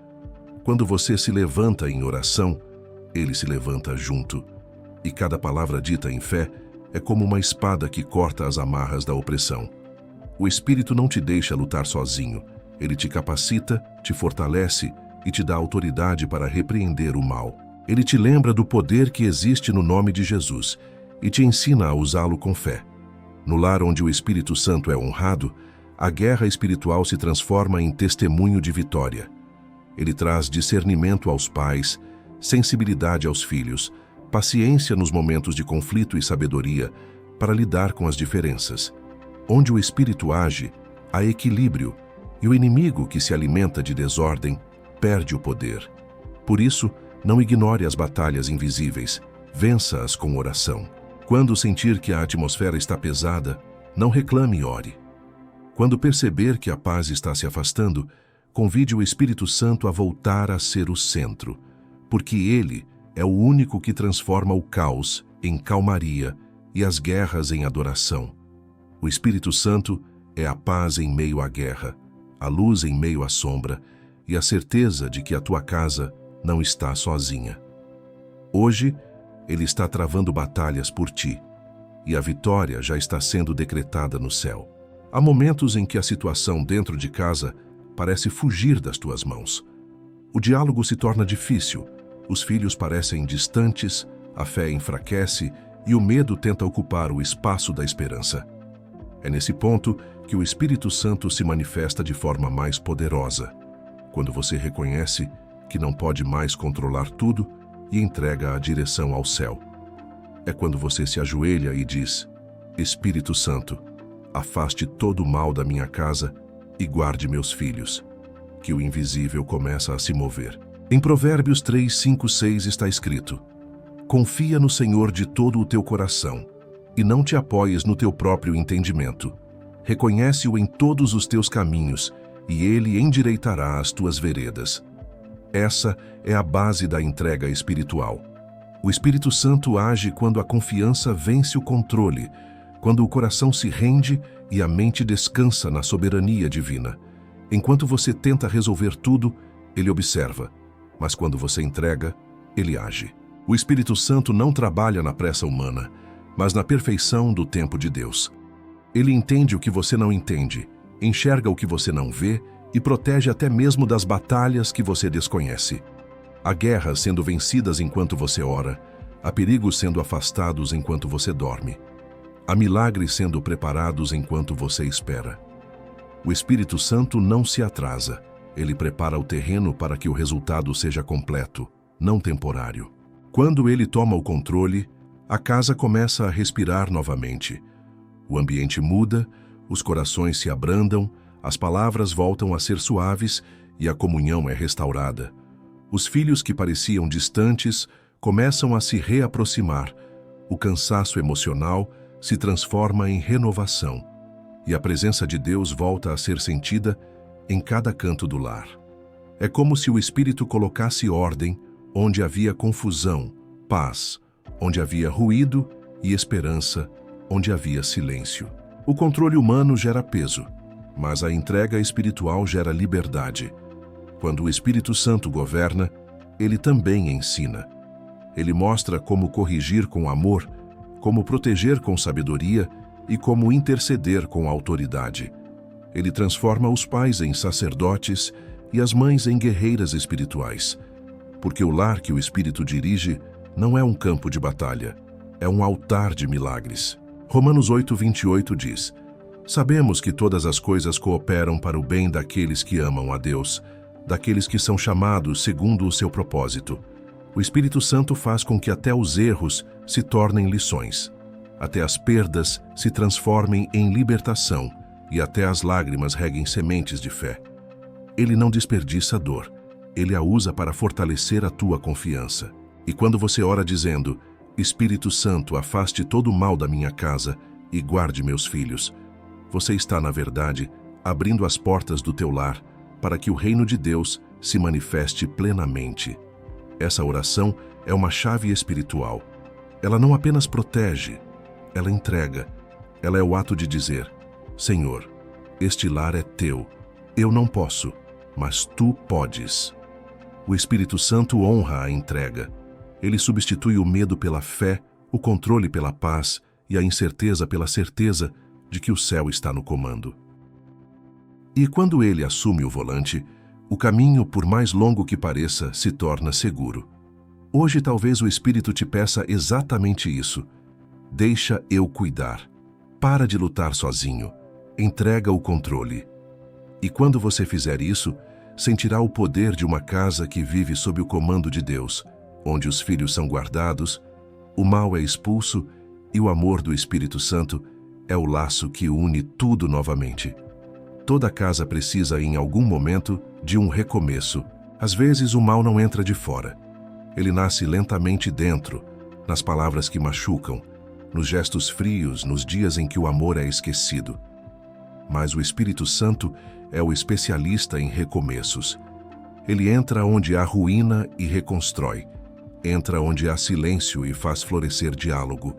S1: Quando você se levanta em oração, ele se levanta junto. E cada palavra dita em fé é como uma espada que corta as amarras da opressão. O Espírito não te deixa lutar sozinho. Ele te capacita, te fortalece e te dá autoridade para repreender o mal. Ele te lembra do poder que existe no nome de Jesus e te ensina a usá-lo com fé. No lar onde o Espírito Santo é honrado, a guerra espiritual se transforma em testemunho de vitória. Ele traz discernimento aos pais, sensibilidade aos filhos, paciência nos momentos de conflito e sabedoria para lidar com as diferenças. Onde o Espírito age, há equilíbrio, e o inimigo que se alimenta de desordem perde o poder. Por isso, não ignore as batalhas invisíveis, vença-as com oração. Quando sentir que a atmosfera está pesada, não reclame e ore. Quando perceber que a paz está se afastando, convide o Espírito Santo a voltar a ser o centro, porque ele é o único que transforma o caos em calmaria e as guerras em adoração. O Espírito Santo é a paz em meio à guerra, a luz em meio à sombra e a certeza de que a tua casa não está sozinha. Hoje, ele está travando batalhas por ti, e a vitória já está sendo decretada no céu. Há momentos em que a situação dentro de casa parece fugir das tuas mãos. O diálogo se torna difícil, os filhos parecem distantes, a fé enfraquece e o medo tenta ocupar o espaço da esperança. É nesse ponto que o Espírito Santo se manifesta de forma mais poderosa, quando você reconhece que não pode mais controlar tudo e entrega a direção ao céu. É quando você se ajoelha e diz: Espírito Santo, afaste todo o mal da minha casa e guarde meus filhos, que o invisível começa a se mover. Em Provérbios 3, 5, 6 está escrito: Confia no Senhor de todo o teu coração e não te apoies no teu próprio entendimento. Reconhece-o em todos os teus caminhos e ele endireitará as tuas veredas. Essa é a base da entrega espiritual. O Espírito Santo age quando a confiança vence o controle, quando o coração se rende e a mente descansa na soberania divina. Enquanto você tenta resolver tudo, ele observa, mas quando você entrega, ele age. O Espírito Santo não trabalha na pressa humana, mas na perfeição do tempo de Deus. Ele entende o que você não entende, enxerga o que você não vê e protege até mesmo das batalhas que você desconhece. Há guerras sendo vencidas enquanto você ora, há perigos sendo afastados enquanto você dorme. Há milagres sendo preparados enquanto você espera. O Espírito Santo não se atrasa. Ele prepara o terreno para que o resultado seja completo, não temporário. Quando ele toma o controle, a casa começa a respirar novamente. O ambiente muda, os corações se abrandam, as palavras voltam a ser suaves e a comunhão é restaurada. Os filhos que pareciam distantes começam a se reaproximar. O cansaço emocional se transforma em renovação e a presença de Deus volta a ser sentida em cada canto do lar. É como se o Espírito colocasse ordem onde havia confusão, paz, onde havia ruído e esperança, onde havia silêncio. O controle humano gera peso, mas a entrega espiritual gera liberdade. Quando o Espírito Santo governa, ele também ensina. Ele mostra como corrigir com amor, como proteger com sabedoria e como interceder com autoridade. Ele transforma os pais em sacerdotes e as mães em guerreiras espirituais, porque o lar que o Espírito dirige não é um campo de batalha, é um altar de milagres. Romanos 8, 28 diz: Sabemos que todas as coisas cooperam para o bem daqueles que amam a Deus, daqueles que são chamados segundo o seu propósito. O Espírito Santo faz com que até os erros se tornem lições, até as perdas se transformem em libertação e até as lágrimas reguem sementes de fé. Ele não desperdiça a dor, ele a usa para fortalecer a tua confiança. E quando você ora dizendo: Espírito Santo, afaste todo o mal da minha casa e guarde meus filhos, você está, na verdade, abrindo as portas do teu lar para que o reino de Deus se manifeste plenamente. Essa oração é uma chave espiritual. Ela não apenas protege, ela entrega. Ela é o ato de dizer: Senhor, este lar é teu. Eu não posso, mas tu podes. O Espírito Santo honra a entrega. Ele substitui o medo pela fé, o controle pela paz e a incerteza pela certeza de que o céu está no comando. E quando ele assume o volante, o caminho, por mais longo que pareça, se torna seguro. Hoje talvez o Espírito te peça exatamente isso. Deixa eu cuidar. Para de lutar sozinho. Entrega o controle. E quando você fizer isso, sentirá o poder de uma casa que vive sob o comando de Deus, onde os filhos são guardados, o mal é expulso e o amor do Espírito Santo é o laço que une tudo novamente. Toda casa precisa, em algum momento, de um recomeço. Às vezes o mal não entra de fora. Ele nasce lentamente dentro, nas palavras que machucam, nos gestos frios, nos dias em que o amor é esquecido. Mas o Espírito Santo é o especialista em recomeços. Ele entra onde há ruína e reconstrói. Entra onde há silêncio e faz florescer diálogo.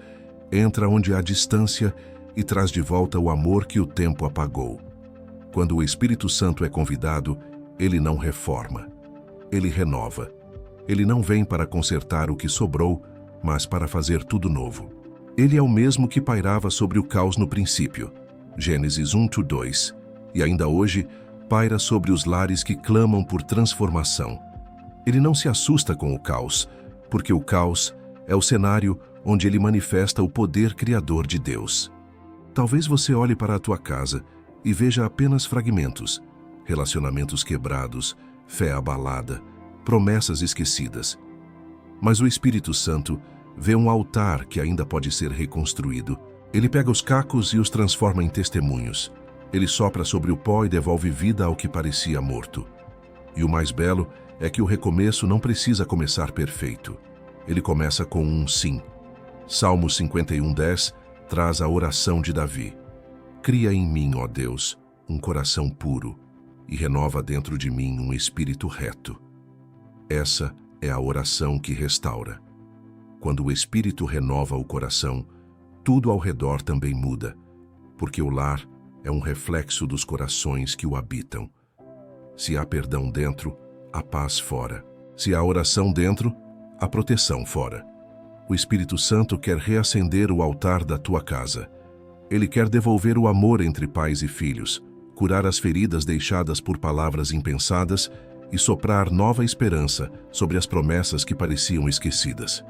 S1: Entra onde há distância e traz de volta o amor que o tempo apagou. Quando o Espírito Santo é convidado, ele não reforma. Ele renova. Ele não vem para consertar o que sobrou, mas para fazer tudo novo. Ele é o mesmo que pairava sobre o caos no princípio. Gênesis 1:2, e ainda hoje paira sobre os lares que clamam por transformação. Ele não se assusta com o caos, porque o caos é o cenário onde ele manifesta o poder criador de Deus. Talvez você olhe para a tua casa e veja apenas fragmentos, relacionamentos quebrados, fé abalada, promessas esquecidas. Mas o Espírito Santo vê um altar que ainda pode ser reconstruído. Ele pega os cacos e os transforma em testemunhos. Ele sopra sobre o pó e devolve vida ao que parecia morto. E o mais belo é que o recomeço não precisa começar perfeito. Ele começa com um sim. Salmo 51:10 traz a oração de Davi. Cria em mim, ó Deus, um coração puro e renova dentro de mim um espírito reto. Essa é a oração que restaura. Quando o Espírito renova o coração, tudo ao redor também muda, porque o lar é um reflexo dos corações que o habitam. Se há perdão dentro, há paz fora. Se há oração dentro, há proteção fora. O Espírito Santo quer reacender o altar da tua casa. Ele quer devolver o amor entre pais e filhos, curar as feridas deixadas por palavras impensadas e soprar nova esperança sobre as promessas que pareciam esquecidas.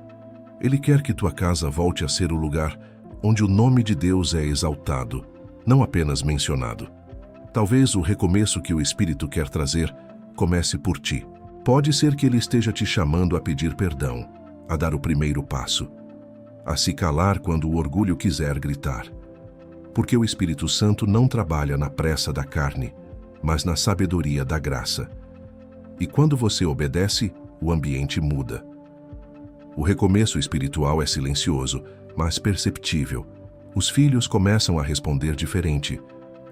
S1: Ele quer que tua casa volte a ser o lugar onde o nome de Deus é exaltado, não apenas mencionado. Talvez o recomeço que o Espírito quer trazer comece por ti. Pode ser que ele esteja te chamando a pedir perdão, a dar o primeiro passo, a se calar quando o orgulho quiser gritar. Porque o Espírito Santo não trabalha na pressa da carne, mas na sabedoria da graça. E quando você obedece, o ambiente muda. O recomeço espiritual é silencioso, mas perceptível. Os filhos começam a responder diferente,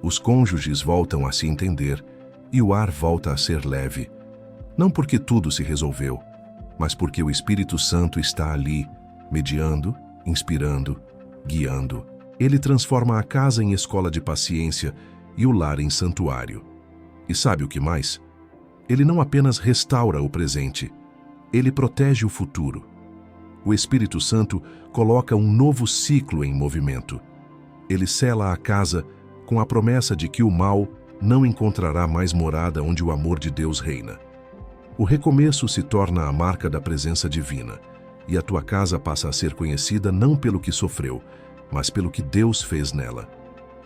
S1: os cônjuges voltam a se entender e o ar volta a ser leve. Não porque tudo se resolveu, mas porque o Espírito Santo está ali, mediando, inspirando, guiando. Ele transforma a casa em escola de paciência e o lar em santuário. E sabe o que mais? Ele não apenas restaura o presente, ele protege o futuro. O Espírito Santo coloca um novo ciclo em movimento. Ele sela a casa com a promessa de que o mal não encontrará mais morada onde o amor de Deus reina. O recomeço se torna a marca da presença divina, e a tua casa passa a ser conhecida não pelo que sofreu, mas pelo que Deus fez nela.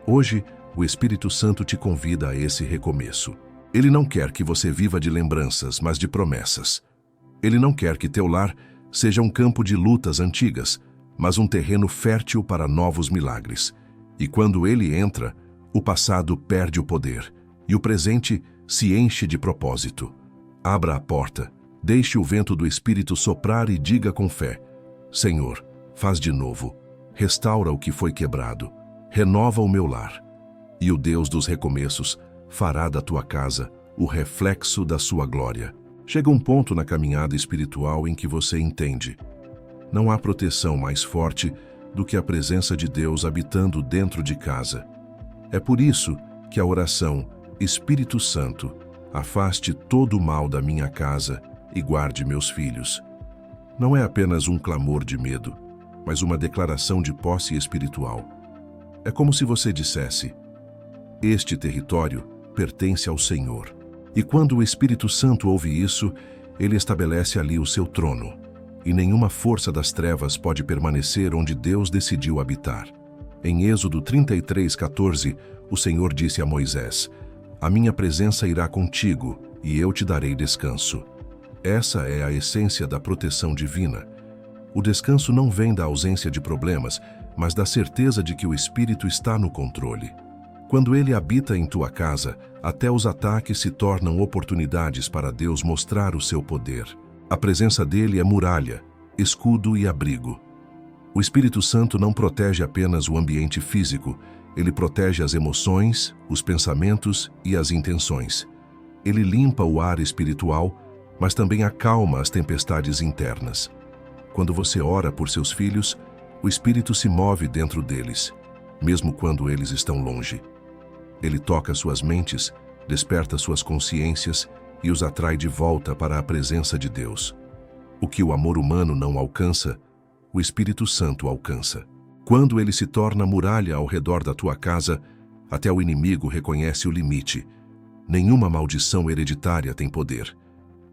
S1: Hoje, o Espírito Santo te convida a esse recomeço. Ele não quer que você viva de lembranças, mas de promessas. Ele não quer que teu lar seja um campo de lutas antigas, mas um terreno fértil para novos milagres. E quando ele entra, o passado perde o poder, e o presente se enche de propósito. Abra a porta, deixe o vento do Espírito soprar e diga com fé: Senhor, faz de novo, restaura o que foi quebrado, renova o meu lar. E o Deus dos recomeços fará da tua casa o reflexo da sua glória. Chega um ponto na caminhada espiritual em que você entende: não há proteção mais forte do que a presença de Deus habitando dentro de casa. É por isso que a oração Espírito Santo, afaste todo o mal da minha casa e guarde meus filhos, não é apenas um clamor de medo, mas uma declaração de posse espiritual. É como se você dissesse: este território pertence ao Senhor. E quando o Espírito Santo ouve isso, ele estabelece ali o seu trono, e nenhuma força das trevas pode permanecer onde Deus decidiu habitar. Em Êxodo 33:14, o Senhor disse a Moisés: a minha presença irá contigo, e eu te darei descanso. Essa é a essência da proteção divina. O descanso não vem da ausência de problemas, mas da certeza de que o Espírito está no controle. Quando ele habita em tua casa, até os ataques se tornam oportunidades para Deus mostrar o seu poder. A presença dele é muralha, escudo e abrigo. O Espírito Santo não protege apenas o ambiente físico, ele protege as emoções, os pensamentos e as intenções. Ele limpa o ar espiritual, mas também acalma as tempestades internas. Quando você ora por seus filhos, o Espírito se move dentro deles, mesmo quando eles estão longe. Ele toca suas mentes, desperta suas consciências e os atrai de volta para a presença de Deus. O que o amor humano não alcança, o Espírito Santo alcança. Quando ele se torna muralha ao redor da tua casa, Até o inimigo reconhece o limite. Nenhuma maldição hereditária tem poder.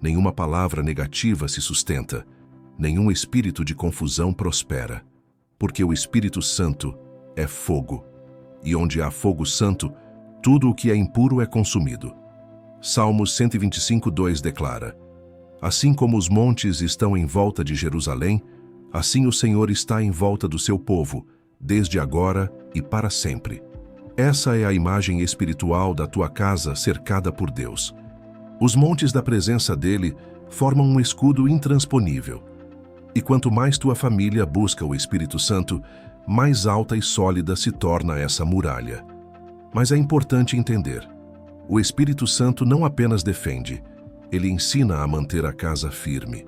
S1: Nenhuma palavra negativa se sustenta. Nenhum espírito de confusão prospera. Porque o Espírito Santo é fogo. E onde há fogo santo, tudo o que é impuro é consumido. Salmos 125:2 declara: Assim como os montes estão em volta de Jerusalém, assim o Senhor está em volta do seu povo, desde agora e para sempre. Essa é a imagem espiritual da tua casa cercada por Deus. Os montes da presença dele formam um escudo intransponível. E quanto mais tua família busca o Espírito Santo, mais alta e sólida se torna essa muralha. Mas é importante entender: o Espírito Santo não apenas defende, ele ensina a manter a casa firme.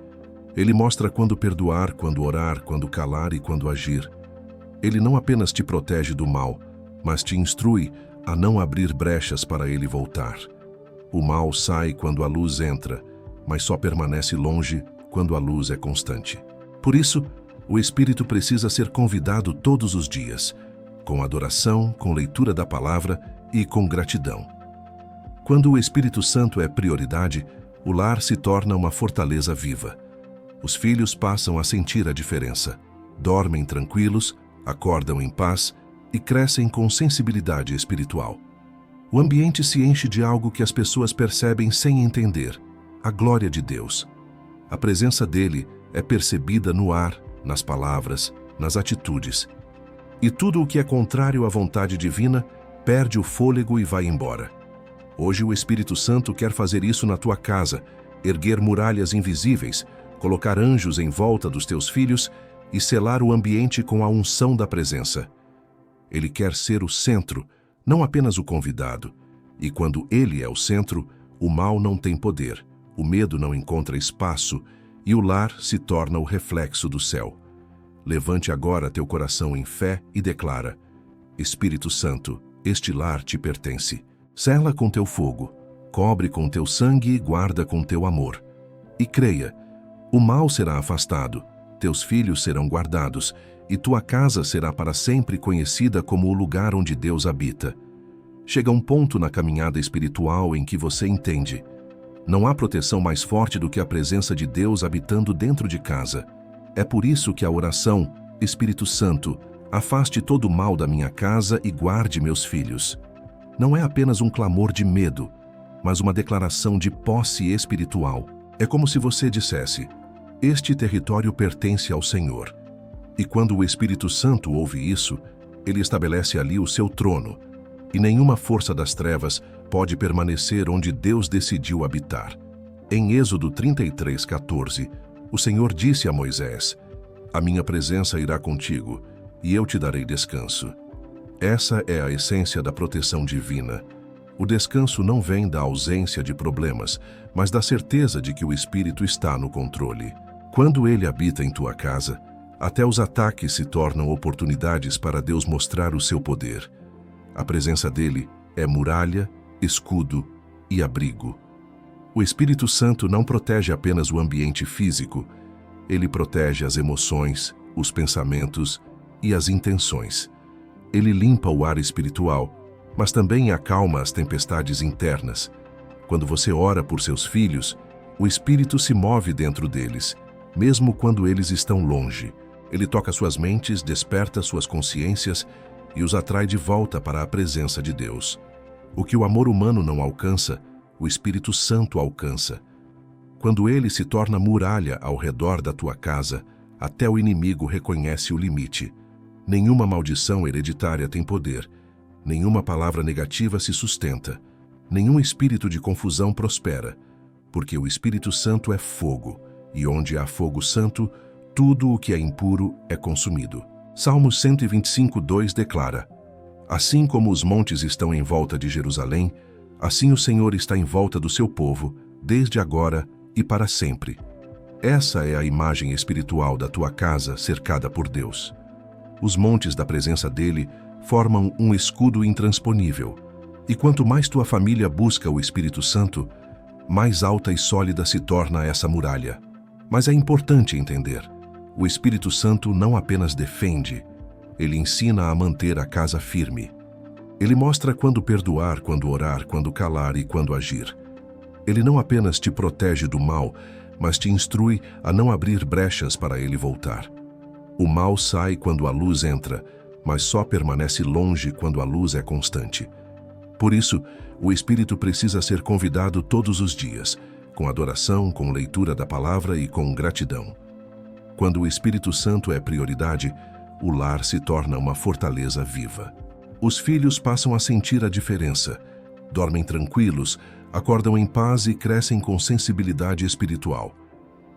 S1: Ele mostra quando perdoar, quando orar, quando calar e quando agir. Ele não apenas te protege do mal, mas te instrui a não abrir brechas para ele voltar. O mal sai quando a luz entra, mas só permanece longe quando a luz é constante. Por isso, o Espírito precisa ser convidado todos os dias, com adoração, com leitura da palavra e com gratidão. Quando o Espírito Santo é prioridade, o lar se torna uma fortaleza viva. Os filhos passam a sentir a diferença, dormem tranquilos, acordam em paz e crescem com sensibilidade espiritual. O ambiente se enche de algo que as pessoas percebem sem entender: a glória de Deus. A presença dele é percebida no ar, nas palavras, nas atitudes. E tudo o que é contrário à vontade divina perde o fôlego e vai embora. Hoje o Espírito Santo quer fazer isso na tua casa, erguer muralhas invisíveis, colocar anjos em volta dos teus filhos e selar o ambiente com a unção da presença. Ele quer ser o centro, não apenas o convidado. E quando ele é o centro, o mal não tem poder, o medo não encontra espaço e o lar se torna o reflexo do céu. Levante agora teu coração em fé e declara: Espírito Santo, este lar te pertence. Sela com teu fogo, cobre com teu sangue e guarda com teu amor. E creia, o mal será afastado, teus filhos serão guardados, e tua casa será para sempre conhecida como o lugar onde Deus habita. Chega um ponto na caminhada espiritual em que você entende: não há proteção mais forte do que a presença de Deus habitando dentro de casa. É por isso que a oração: Espírito Santo, afaste todo o mal da minha casa e guarde meus filhos, não é apenas um clamor de medo, mas uma declaração de posse espiritual. É como se você dissesse: este território pertence ao Senhor. E quando o Espírito Santo ouve isso, ele estabelece ali o seu trono, e nenhuma força das trevas pode permanecer onde Deus decidiu habitar. Em Êxodo 33:14, o Senhor disse a Moisés: a minha presença irá contigo, e eu te darei descanso. Essa é a essência da proteção divina. O descanso não vem da ausência de problemas, mas da certeza de que o Espírito está no controle. Quando ele habita em tua casa, até os ataques se tornam oportunidades para Deus mostrar o seu poder. A presença dele é muralha, escudo e abrigo. O Espírito Santo não protege apenas o ambiente físico, ele protege as emoções, os pensamentos e as intenções. Ele limpa o ar espiritual, mas também acalma as tempestades internas. Quando você ora por seus filhos, o Espírito se move dentro deles, mesmo quando eles estão longe. Ele toca suas mentes, desperta suas consciências e os atrai de volta para a presença de Deus. O que o amor humano não alcança, o Espírito Santo alcança. Quando ele se torna muralha ao redor da tua casa, até o inimigo reconhece o limite. Nenhuma maldição hereditária tem poder, nenhuma palavra negativa se sustenta, nenhum espírito de confusão prospera, porque o Espírito Santo é fogo, e onde há fogo santo, tudo o que é impuro é consumido. Salmos 125:2 declara: assim como os montes estão em volta de Jerusalém, assim o Senhor está em volta do seu povo, desde agora e para sempre. Essa é a imagem espiritual da tua casa cercada por Deus. Os montes da presença dele formam um escudo intransponível. E quanto mais tua família busca o Espírito Santo, mais alta e sólida se torna essa muralha. Mas é importante entender: o Espírito Santo não apenas defende, ele ensina a manter a casa firme. Ele mostra quando perdoar, quando orar, quando calar e quando agir. Ele não apenas te protege do mal, mas te instrui a não abrir brechas para ele voltar. O mal sai quando a luz entra, mas só permanece longe quando a luz é constante. Por isso, o espírito precisa ser convidado todos os dias, com adoração, com leitura da palavra e com gratidão. Quando o Espírito Santo é prioridade, o lar se torna uma fortaleza viva. Os filhos passam a sentir a diferença, dormem tranquilos, acordam em paz e crescem com sensibilidade espiritual.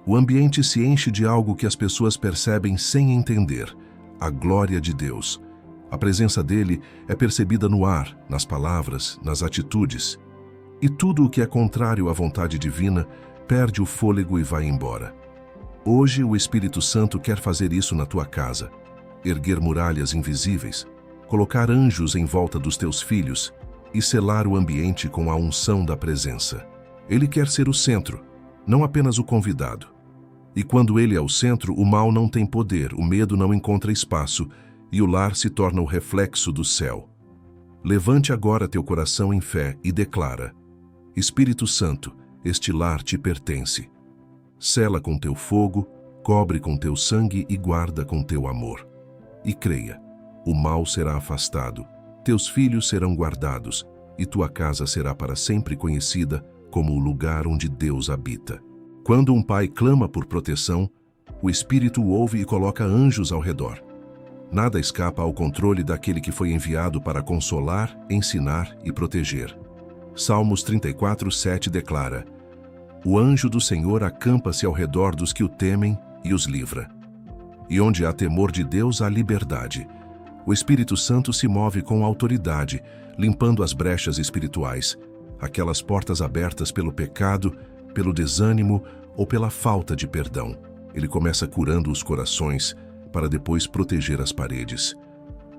S1: O ambiente se enche de algo que as pessoas percebem sem entender: a glória de Deus. A presença dele é percebida no ar, nas palavras, nas atitudes. E tudo o que é contrário à vontade divina perde o fôlego e vai embora. Hoje o Espírito Santo quer fazer isso na tua casa, erguer muralhas invisíveis, colocar anjos em volta dos teus filhos e selar o ambiente com a unção da presença. Ele quer ser o centro, não apenas o convidado. E quando ele é o centro, o mal não tem poder, o medo não encontra espaço e o lar se torna o reflexo do céu. Levante agora teu coração em fé e declara: Espírito Santo, este lar te pertence. Sela com teu fogo, cobre com teu sangue e guarda com teu amor. E creia, o mal será afastado, teus filhos serão guardados e tua casa será para sempre conhecida como o lugar onde Deus habita. Quando um pai clama por proteção, o Espírito o ouve e coloca anjos ao redor. Nada escapa ao controle daquele que foi enviado para consolar, ensinar e proteger. Salmos 34:7 declara: O anjo do Senhor acampa-se ao redor dos que o temem e os livra. E onde há temor de Deus, há liberdade. O Espírito Santo se move com autoridade, limpando as brechas espirituais, aquelas portas abertas pelo pecado, pelo desânimo ou pela falta de perdão. Ele começa curando os corações, para depois proteger as paredes.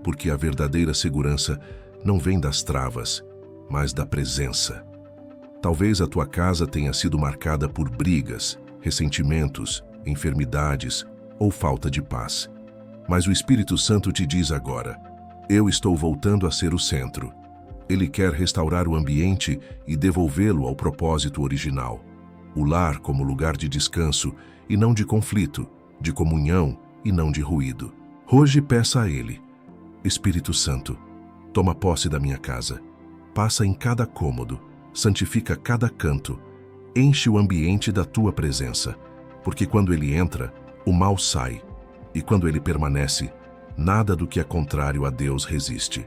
S1: Porque a verdadeira segurança não vem das travas, mas da presença. Talvez a tua casa tenha sido marcada por brigas, ressentimentos, enfermidades ou falta de paz. Mas o Espírito Santo te diz agora: eu estou voltando a ser o centro. Ele quer restaurar o ambiente e devolvê-lo ao propósito original. O lar como lugar de descanso e não de conflito, de comunhão e não de ruído. Hoje peça a Ele: Espírito Santo, toma posse da minha casa. Passa em cada cômodo, santifica cada canto, enche o ambiente da tua presença, porque quando Ele entra, o mal sai, e quando Ele permanece, nada do que é contrário a Deus resiste.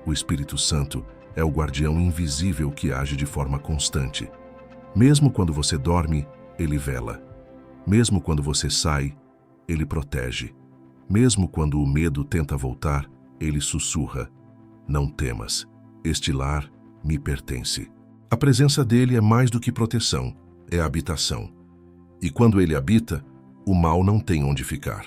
S1: O Espírito Santo é o guardião invisível que age de forma constante. Mesmo quando você dorme, Ele vela. Mesmo quando você sai, Ele protege. Mesmo quando o medo tenta voltar, Ele sussurra: não temas, este lar me pertence. A presença dele é mais do que proteção, é habitação. E quando ele habita, o mal não tem onde ficar.